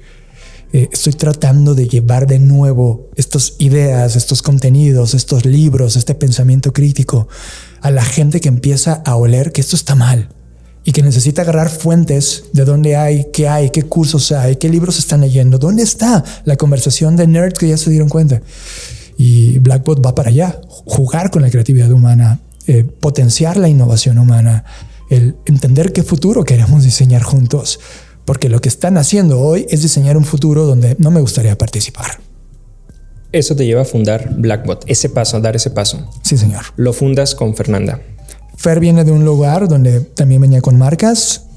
estoy tratando de llevar de nuevo estas ideas, estos contenidos, estos libros, este pensamiento crítico a la gente que empieza a oler que esto está mal y que necesita agarrar fuentes de dónde hay, qué cursos hay, qué libros están leyendo, dónde está la conversación de nerds que ya se dieron cuenta. Y Blackbot va para allá, jugar con la creatividad humana, potenciar la innovación humana, el entender qué futuro queremos diseñar juntos. Porque lo que están haciendo hoy es diseñar un futuro donde no me gustaría participar. Eso te lleva a fundar Blackbot, dar ese paso. Sí, señor. Lo fundas con Fernanda. Fer viene de un lugar donde también venía con marcas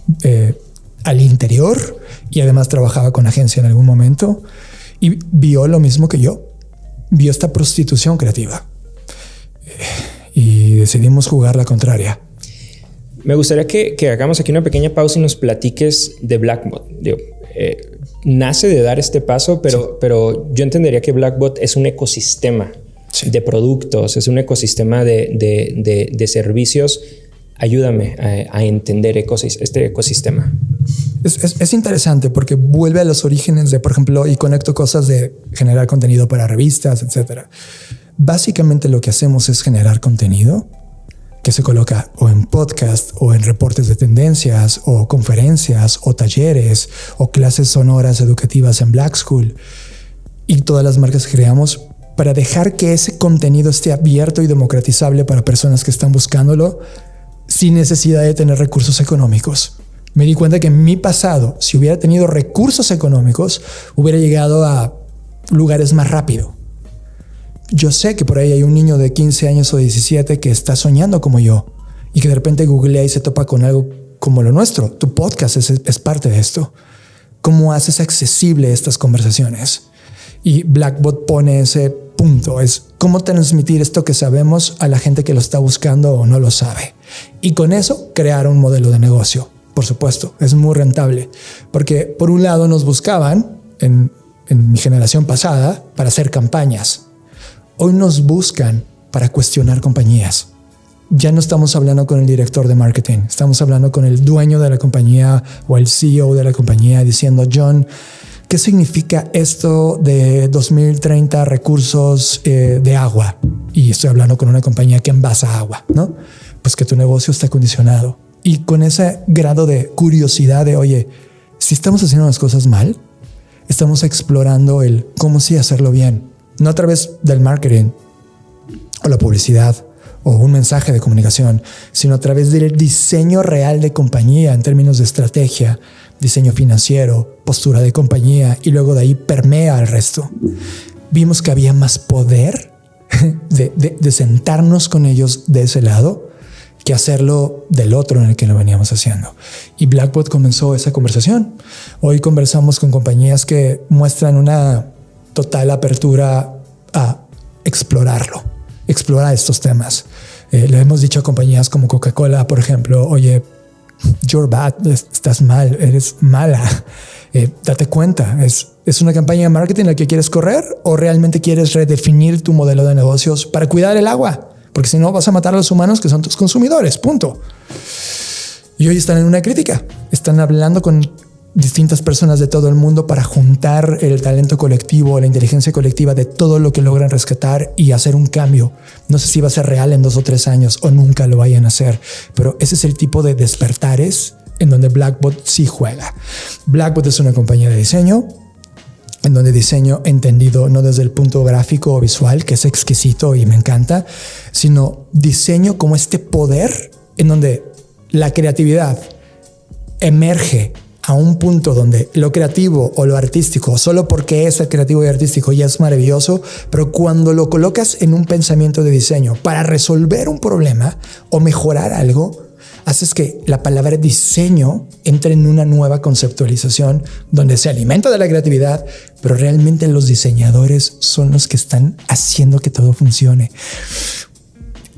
al interior y además trabajaba con agencia en algún momento y vio lo mismo que yo. Vio esta prostitución creativa y decidimos jugar la contraria. Me gustaría que hagamos aquí una pequeña pausa y nos platiques de Blackbot. nace de dar este paso, pero yo entendería que Blackbot es un ecosistema de productos, es un ecosistema de servicios. Ayúdame a entender este ecosistema. Es interesante porque vuelve a los orígenes de, por ejemplo, y conecto cosas de generar contenido para revistas, etcétera. Básicamente lo que hacemos es generar contenido que se coloca o en podcast o en reportes de tendencias o conferencias o talleres o clases sonoras educativas en Black School y todas las marcas que creamos para dejar que ese contenido esté abierto y democratizable para personas que están buscándolo sin necesidad de tener recursos económicos. Me di cuenta que en mi pasado, si hubiera tenido recursos económicos, hubiera llegado a lugares más rápido. Yo sé que por ahí hay un niño de 15 años o 17 que está soñando como yo y que de repente googlea y se topa con algo como lo nuestro. Tu podcast es parte de esto. ¿Cómo haces accesible estas conversaciones? Y Blackbot pone ese punto. Es cómo transmitir esto que sabemos a la gente que lo está buscando o no lo sabe. Y con eso crear un modelo de negocio. Por supuesto, es muy rentable. Porque por un lado nos buscaban en mi generación pasada para hacer campañas. Hoy nos buscan para cuestionar compañías. Ya no estamos hablando con el director de marketing. Estamos hablando con el dueño de la compañía o el CEO de la compañía diciendo, John, ¿qué significa esto de 2030 recursos de agua? Y estoy hablando con una compañía que envasa agua, ¿no? Pues que tu negocio está condicionado. Y con ese grado de curiosidad de, oye, si estamos haciendo las cosas mal, estamos explorando el cómo sí hacerlo bien. No a través del marketing o la publicidad o un mensaje de comunicación, sino a través del diseño real de compañía en términos de estrategia, diseño financiero, postura de compañía y luego de ahí permea al resto. Vimos que había más poder de sentarnos con ellos de ese lado que hacerlo del otro en el que lo veníamos haciendo. Y Blackbot comenzó esa conversación. Hoy conversamos con compañías que muestran una total apertura a explorarlo, explorar estos temas. Le hemos dicho a compañías como Coca-Cola, por ejemplo, oye, you're bad, estás mal, eres mala. Date cuenta, ¿es una campaña de marketing la que quieres correr o realmente quieres redefinir tu modelo de negocios para cuidar el agua? Porque si no vas a matar a los humanos que son tus consumidores, punto. Y hoy están en una crítica, están hablando con distintas personas de todo el mundo para juntar el talento colectivo, la inteligencia colectiva de todo lo que logran rescatar y hacer un cambio. No sé si va a ser real en 2 o 3 años o nunca lo vayan a hacer, pero ese es el tipo de despertares en donde Blackbot sí juega. Blackbot es una compañía de diseño, en donde diseño entendido no desde el punto gráfico o visual, que es exquisito y me encanta, sino diseño como este poder en donde la creatividad emerge a un punto donde lo creativo o lo artístico, solo porque es creativo y artístico ya es maravilloso, pero cuando lo colocas en un pensamiento de diseño para resolver un problema o mejorar algo, haces que la palabra diseño entre en una nueva conceptualización donde se alimenta de la creatividad, pero realmente los diseñadores son los que están haciendo que todo funcione.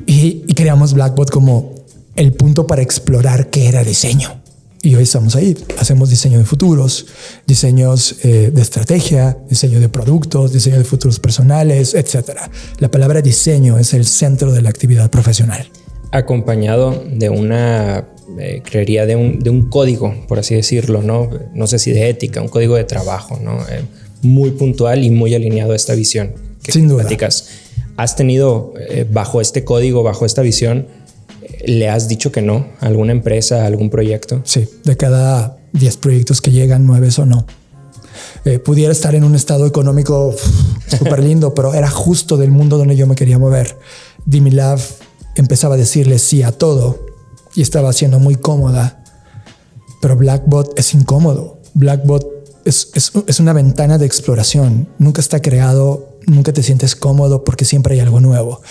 Y creamos Blackbot como el punto para explorar qué era diseño. Y hoy estamos ahí. Hacemos diseño de futuros, diseños de estrategia, diseño de productos, diseño de futuros personales, etcétera. La palabra diseño es el centro de la actividad profesional. Acompañado de una, creería, de un código, por así decirlo, ¿no? No sé si de ética, un código de trabajo, ¿no? Muy puntual y muy alineado a esta visión que sin duda platicas. ¿Has tenido bajo este código, bajo esta visión, le has dicho que no a alguna empresa, a algún proyecto? Sí, de cada 10 proyectos que llegan, 9 o no. Pudiera estar en un estado económico súper lindo, pero era justo del mundo donde yo me quería mover. Dimilab empezaba a decirle sí a todo y estaba siendo muy cómoda, pero Blackbot es incómodo. Blackbot es una ventana de exploración. Nunca está creado, nunca te sientes cómodo porque siempre hay algo nuevo.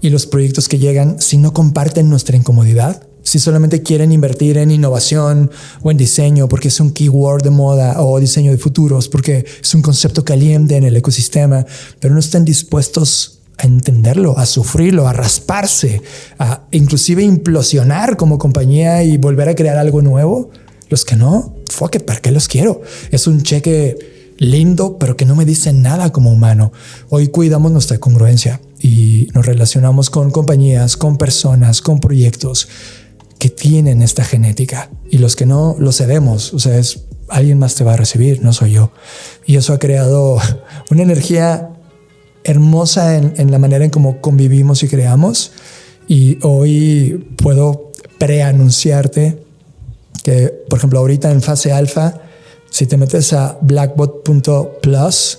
Y los proyectos que llegan, si no comparten nuestra incomodidad, si solamente quieren invertir en innovación o en diseño porque es un keyword de moda o diseño de futuros porque es un concepto caliente en el ecosistema, pero no están dispuestos a entenderlo, a sufrirlo, a rasparse, a inclusive implosionar como compañía y volver a crear algo nuevo, los que no, fuck it, ¿para qué los quiero? Es un cheque lindo, pero que no me dice nada como humano. Hoy cuidamos nuestra congruencia y nos relacionamos con compañías, con personas, con proyectos que tienen esta genética, y los que no lo cedemos. O sea, alguien más te va a recibir, no soy yo. Y eso ha creado una energía hermosa en la manera en cómo convivimos y creamos. Y hoy puedo preanunciarte que, por ejemplo, ahorita en fase alfa, si te metes a blackbot.plus,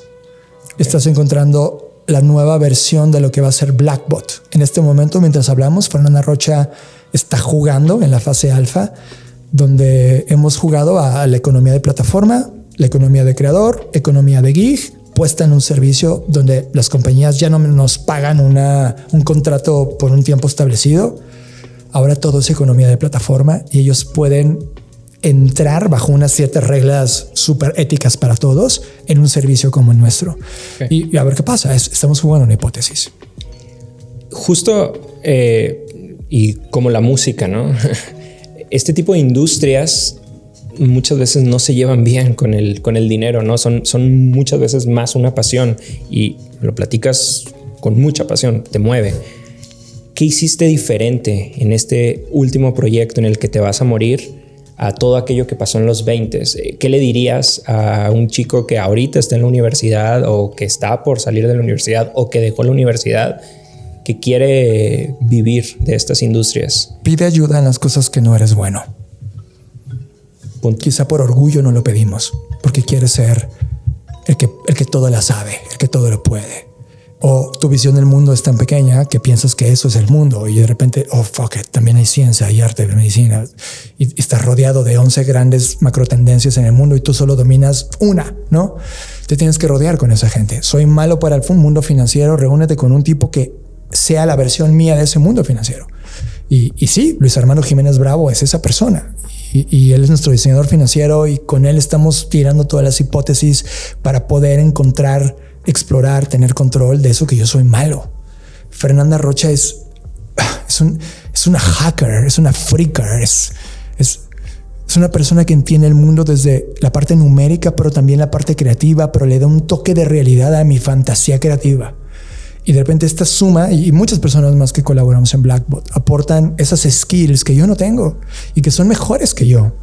estás encontrando la nueva versión de lo que va a ser Blackbot. En este momento, mientras hablamos, Fernanda Rocha está jugando en la fase alfa, donde hemos jugado a la economía de plataforma, la economía de creador, economía de gig, puesta en un servicio donde las compañías ya no nos pagan un contrato por un tiempo establecido. Ahora todo es economía de plataforma y ellos pueden entrar bajo unas ciertas reglas súper éticas para todos en un servicio como el nuestro. Okay. Y a ver qué pasa. Estamos jugando una hipótesis. Justo, y como la música, ¿no? Este tipo de industrias muchas veces no se llevan bien con el dinero, ¿no? Son muchas veces más una pasión, y lo platicas con mucha pasión, te mueve. ¿Qué hiciste diferente en este último proyecto en el que te vas a morir a todo aquello que pasó en los 20s? ¿Qué le dirías a un chico que ahorita está en la universidad, o que está por salir de la universidad, o que dejó la universidad, que quiere vivir de estas industrias? Pide ayuda en las cosas que no eres bueno. Quizá por orgullo no lo pedimos, porque quieres ser el que todo la sabe, el que todo lo puede. O tu visión del mundo es tan pequeña que piensas que eso es el mundo, y de repente, oh fuck it, también hay ciencia, hay arte, medicina, y estás rodeado de 11 grandes macro tendencias en el mundo y tú solo dominas una, ¿no? Te tienes que rodear con esa gente. Soy malo para el mundo financiero, reúnete con un tipo que sea la versión mía de ese mundo financiero. Y sí, Luis Armando Jiménez Bravo es esa persona. Y él es nuestro diseñador financiero, y con él estamos tirando todas las hipótesis para poder encontrar, explorar, tener control de eso que yo soy malo. Fernanda Rocha es una hacker, es una freaker, es una persona que entiende el mundo desde la parte numérica, pero también la parte creativa, pero le da un toque de realidad a mi fantasía creativa. Y de repente esta suma, y muchas personas más que colaboramos en Blackbot, aportan esas skills que yo no tengo y que son mejores que yo.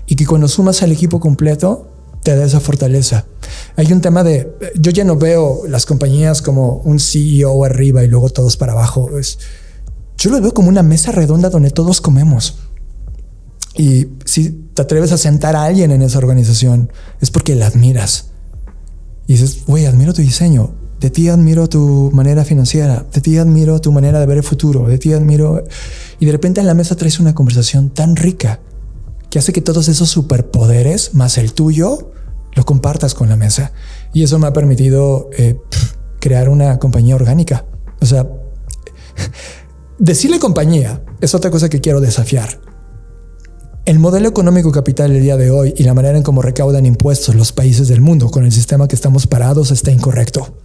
Y que cuando sumas al equipo completo, te da esa fortaleza. Hay un tema de, yo ya no veo las compañías como un CEO arriba y luego todos para abajo. Yo lo veo como una mesa redonda donde todos comemos. Y si te atreves a sentar a alguien en esa organización, es porque la admiras. Y dices, güey, admiro tu diseño. De ti admiro tu manera financiera, de ti admiro tu manera de ver el futuro, de ti admiro... Y de repente en la mesa traes una conversación tan rica que hace que todos esos superpoderes, más el tuyo, lo compartas con la mesa. Y eso me ha permitido crear una compañía orgánica. O sea, decirle compañía es otra cosa que quiero desafiar. El modelo económico capital el día de hoy y la manera en cómo recaudan impuestos los países del mundo con el sistema que estamos parados está incorrecto.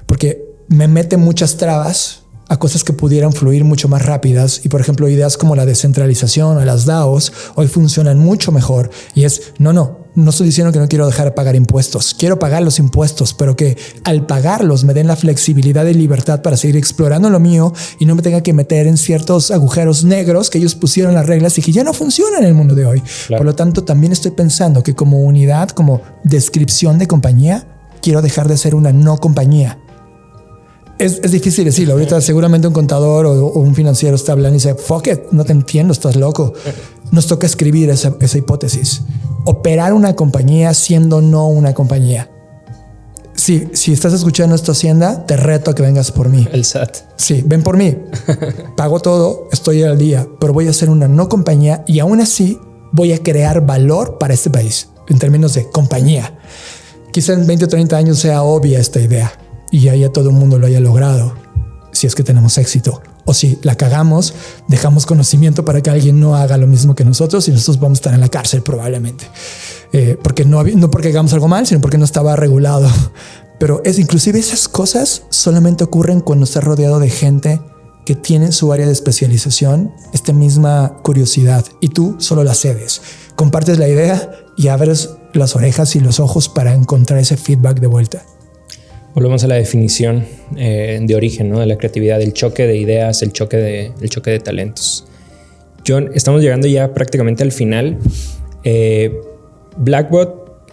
Porque me mete muchas trabas a cosas que pudieran fluir mucho más rápidas. Y por ejemplo, ideas como la descentralización o las DAOs hoy funcionan mucho mejor. Y no estoy diciendo que no quiero dejar de pagar impuestos. Quiero pagar los impuestos, pero que al pagarlos me den la flexibilidad y libertad para seguir explorando lo mío y no me tenga que meter en ciertos agujeros negros que ellos pusieron las reglas y que ya no funcionan en el mundo de hoy. Claro. Por lo tanto, también estoy pensando que como unidad, como descripción de compañía, quiero dejar de ser una no compañía. Es difícil decirlo. Ahorita seguramente un contador o un financiero está hablando y dice, fuck it, no te entiendo, estás loco. Nos toca escribir esa hipótesis. Operar una compañía siendo no una compañía. Sí, si estás escuchando esta Hacienda, te reto a que vengas por mí. El SAT. Sí, ven por mí. Pago todo, estoy al día, pero voy a ser una no compañía y aún así voy a crear valor para este país en términos de compañía. Quizá en 20 o 30 años sea obvia esta idea y ya todo el mundo lo haya logrado, si es que tenemos éxito. O si la cagamos, dejamos conocimiento para que alguien no haga lo mismo que nosotros y nosotros vamos a estar en la cárcel probablemente. Porque no porque hagamos algo mal, sino porque no estaba regulado. Pero inclusive esas cosas solamente ocurren cuando estás rodeado de gente que tiene en su área de especialización esta misma curiosidad y tú solo la cedes. Compartes la idea y abres las orejas y los ojos para encontrar ese feedback de vuelta. Volvemos a la definición de origen, ¿no? De la creatividad, el choque de ideas, el choque de talentos. John, estamos llegando ya prácticamente al final. Blackbot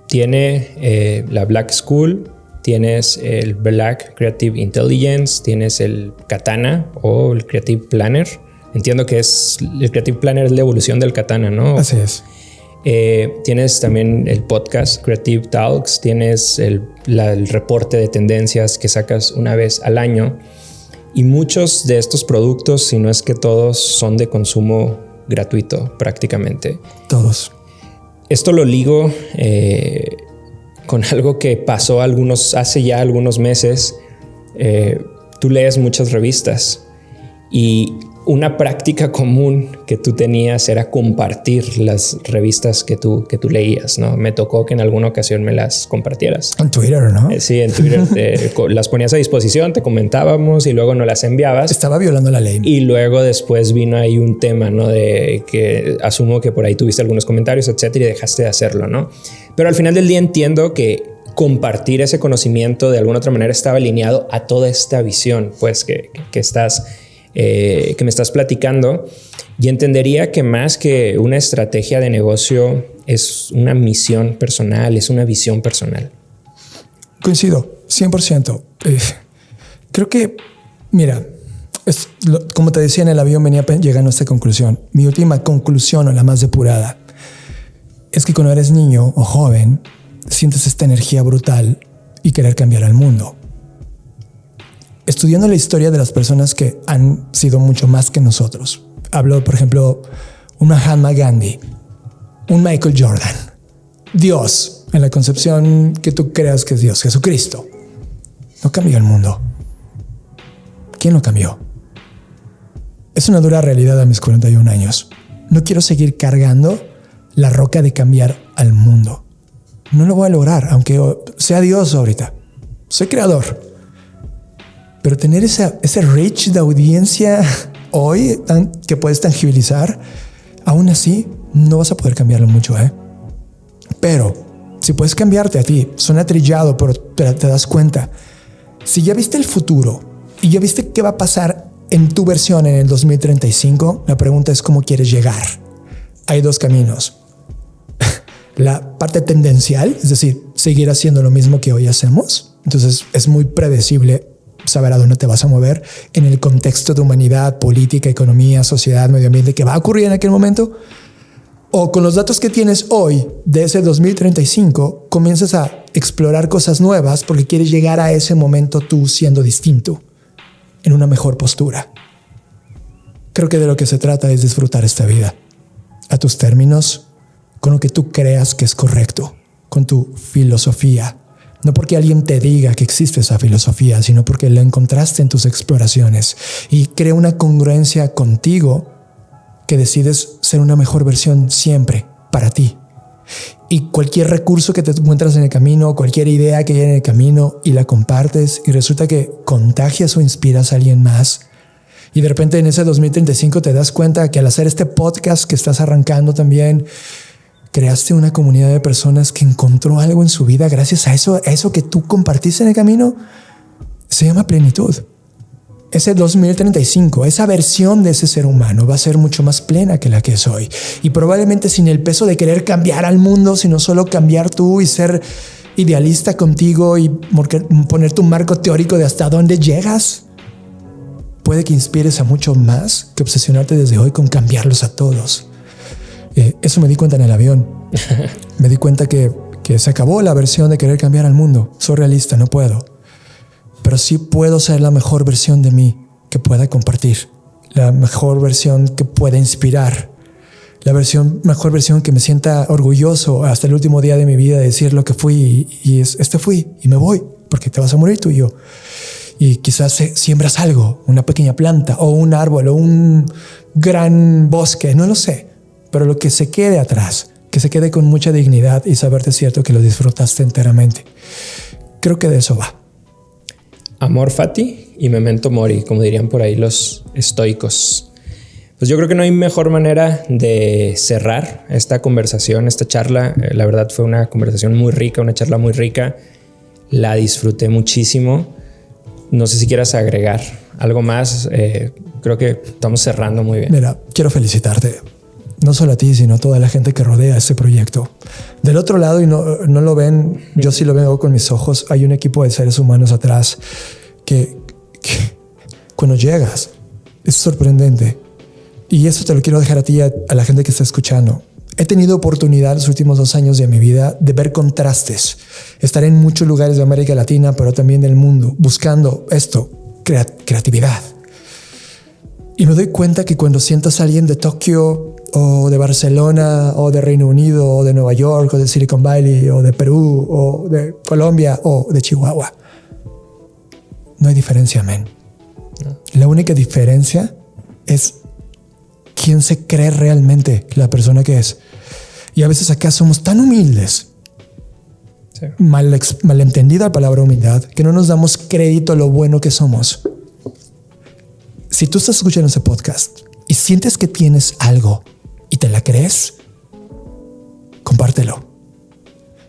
tiene la Black School, tienes el Black Creative Intelligence, tienes el Katana o el Creative Planner. Entiendo que el Creative Planner es la evolución del Katana, ¿no? Así es. Tienes también el podcast Creative Talks, tienes el reporte de tendencias que sacas una vez al año, y muchos de estos productos, si no es que todos, son de consumo gratuito prácticamente. Todos. Esto lo ligo con algo que pasó hace ya algunos meses. Tú lees muchas revistas y una práctica común que tú tenías era compartir las revistas que tú leías, ¿no? Me tocó que en alguna ocasión me las compartieras. En Twitter, ¿no? Sí, en Twitter las ponías a disposición, te comentábamos y luego nos las enviabas. Estaba violando la ley. Y luego después vino ahí un tema, ¿no? De que asumo que por ahí tuviste algunos comentarios, etcétera, y dejaste de hacerlo, ¿no? Pero al final del día entiendo que compartir ese conocimiento de alguna otra manera estaba alineado a toda esta visión, pues, que me estás platicando, y entendería que más que una estrategia de negocio es una misión personal, es una visión personal. Coincido, 100%. Creo que, mira, como te decía en el avión, venía llegando a esta conclusión. Mi última conclusión, o la más depurada, es que cuando eres niño o joven, sientes esta energía brutal y querer cambiar al mundo. Estudiando la historia de las personas que han sido mucho más que nosotros. Hablo, por ejemplo, un Mahatma Gandhi, un Michael Jordan, Dios, en la concepción que tú creas que es Dios, Jesucristo. No cambió el mundo. ¿Quién lo cambió? Es una dura realidad a mis 41 años. No quiero seguir cargando la roca de cambiar al mundo. No lo voy a lograr, aunque sea Dios ahorita. Soy creador. Pero tener ese reach de audiencia hoy que puedes tangibilizar, aún así no vas a poder cambiarlo mucho, ¿eh? Pero si puedes cambiarte a ti, suena trillado, pero te das cuenta. Si ya viste el futuro y ya viste qué va a pasar en tu versión en el 2035, la pregunta es cómo quieres llegar. Hay dos caminos. La parte tendencial, es decir, seguir haciendo lo mismo que hoy hacemos. Entonces es muy predecible saber a dónde te vas a mover en el contexto de humanidad, política, economía, sociedad, medio ambiente que va a ocurrir en aquel momento. O con los datos que tienes hoy de ese 2035, comienzas a explorar cosas nuevas porque quieres llegar a ese momento tú siendo distinto, en una mejor postura. Creo que de lo que se trata es disfrutar esta vida a tus términos, con lo que tú creas que es correcto, con tu filosofía. No porque alguien te diga que existe esa filosofía, sino porque la encontraste en tus exploraciones y crea una congruencia contigo que decides ser una mejor versión siempre para ti. Y cualquier recurso que te encuentras en el camino, cualquier idea que hay en el camino y la compartes y resulta que contagias o inspiras a alguien más. Y de repente en ese 2035 te das cuenta que al hacer este podcast que estás arrancando también, creaste una comunidad de personas que encontró algo en su vida gracias a eso que tú compartiste en el camino. Se llama plenitud. Ese 2035, esa versión de ese ser humano va a ser mucho más plena que la que es hoy. Y probablemente sin el peso de querer cambiar al mundo, sino solo cambiar tú y ser idealista contigo y poner tu marco teórico de hasta dónde llegas. Puede que inspires a mucho más que obsesionarte desde hoy con cambiarlos a todos. Eso me di cuenta en el avión. Me di cuenta que se acabó la versión de querer cambiar al mundo. Soy realista, no puedo. Pero sí puedo ser la mejor versión de mí que pueda compartir. La mejor versión que pueda inspirar. La mejor versión que me sienta orgulloso hasta el último día de mi vida de decir lo que fui y fui y me voy porque te vas a morir tú y yo. Y quizás siembras algo, una pequeña planta o un árbol o un gran bosque, no lo sé. Pero lo que se quede atrás, que se quede con mucha dignidad y saberte cierto que lo disfrutaste enteramente. Creo que de eso va. Amor fati y memento mori, como dirían por ahí los estoicos. Pues yo creo que no hay mejor manera de cerrar esta conversación, esta charla. La verdad fue una conversación muy rica, una charla muy rica. La disfruté muchísimo. No sé si quieras agregar algo más. Creo que estamos cerrando muy bien. Mira, quiero felicitarte. No solo a ti, sino a toda la gente que rodea este proyecto. Del otro lado, y no lo ven, yo sí lo veo con mis ojos, hay un equipo de seres humanos atrás que cuando llegas es sorprendente. Y eso te lo quiero dejar a ti, a la gente que está escuchando. He tenido oportunidad los últimos 2 años de mi vida de ver contrastes. Estar en muchos lugares de América Latina, pero también del mundo, buscando esto, creatividad. Y me doy cuenta que cuando sientas a alguien de Tokio o de Barcelona o de Reino Unido o de Nueva York o de Silicon Valley o de Perú o de Colombia o de Chihuahua, no hay diferencia, men. No. La única diferencia es quién se cree realmente la persona que es. Y a veces acá somos tan humildes, sí, malentendida la palabra humildad, que no nos damos crédito a lo bueno que somos. Si tú estás escuchando ese podcast y sientes que tienes algo y te la crees, compártelo.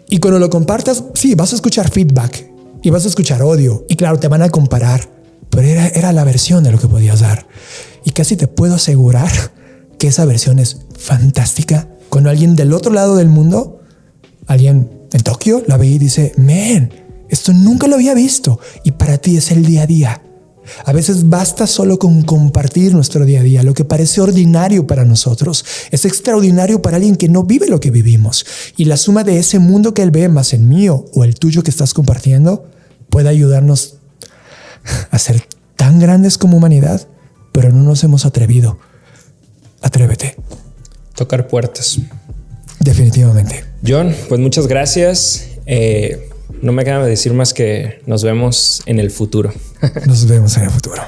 Y cuando lo compartas, sí, vas a escuchar feedback y vas a escuchar odio. Y claro, te van a comparar, pero era la versión de lo que podías dar. Y casi te puedo asegurar que esa versión es fantástica. Cuando alguien del otro lado del mundo, alguien en Tokio, la ve y dice, man, esto nunca lo había visto. Y para ti es el día a día. A veces basta solo con compartir nuestro día a día. Lo que parece ordinario para nosotros es extraordinario para alguien que no vive lo que vivimos. Y la suma de ese mundo que él ve más el mío o el tuyo que estás compartiendo puede ayudarnos a ser tan grandes como humanidad, pero no nos hemos atrevido. Atrévete. Tocar puertas. Definitivamente. John, pues muchas gracias. No me queda decir más que nos vemos en el futuro. Nos vemos en el futuro.